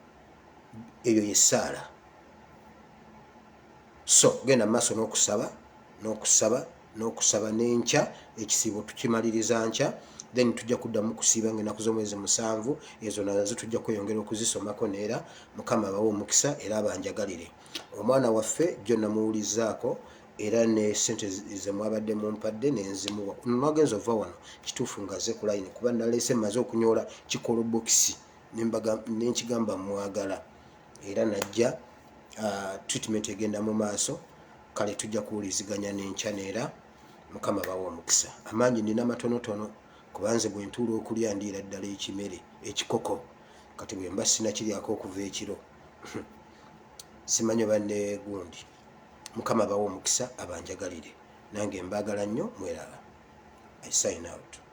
eyo yessaala so genda maaso n'okusaba n'enkya ekisiibo tukimaliriza nkya then tujja kuddamu kusiiba ng'ennaku z'omwezi 7 ezo nazo tujja kweyongera okuzisomako neera mukama abawe omukisa era abanjagalire omwana waffe jjo namuwulizaako era ne sente ze mwabadde mumpadde nenzimuwa nagenza ova wano kituufu ngaze ku line kuba naleese mmaze okunyoola kikolobokisi nenkigamba mwagala era najja treatment egenda mu maaso kale tujja kuwuliziganya n'enkya neera mukama bawa omukisa amaanyi nina matonotono kubanze bwe ntuula okulya ndiira ddala ekimere ekikoko kati bwe mba sinakiryako okuva ekiro simanyi banne gundi mukama bawa omukisa abanjagalire nange mbaagala nnyo mweraba I sign out.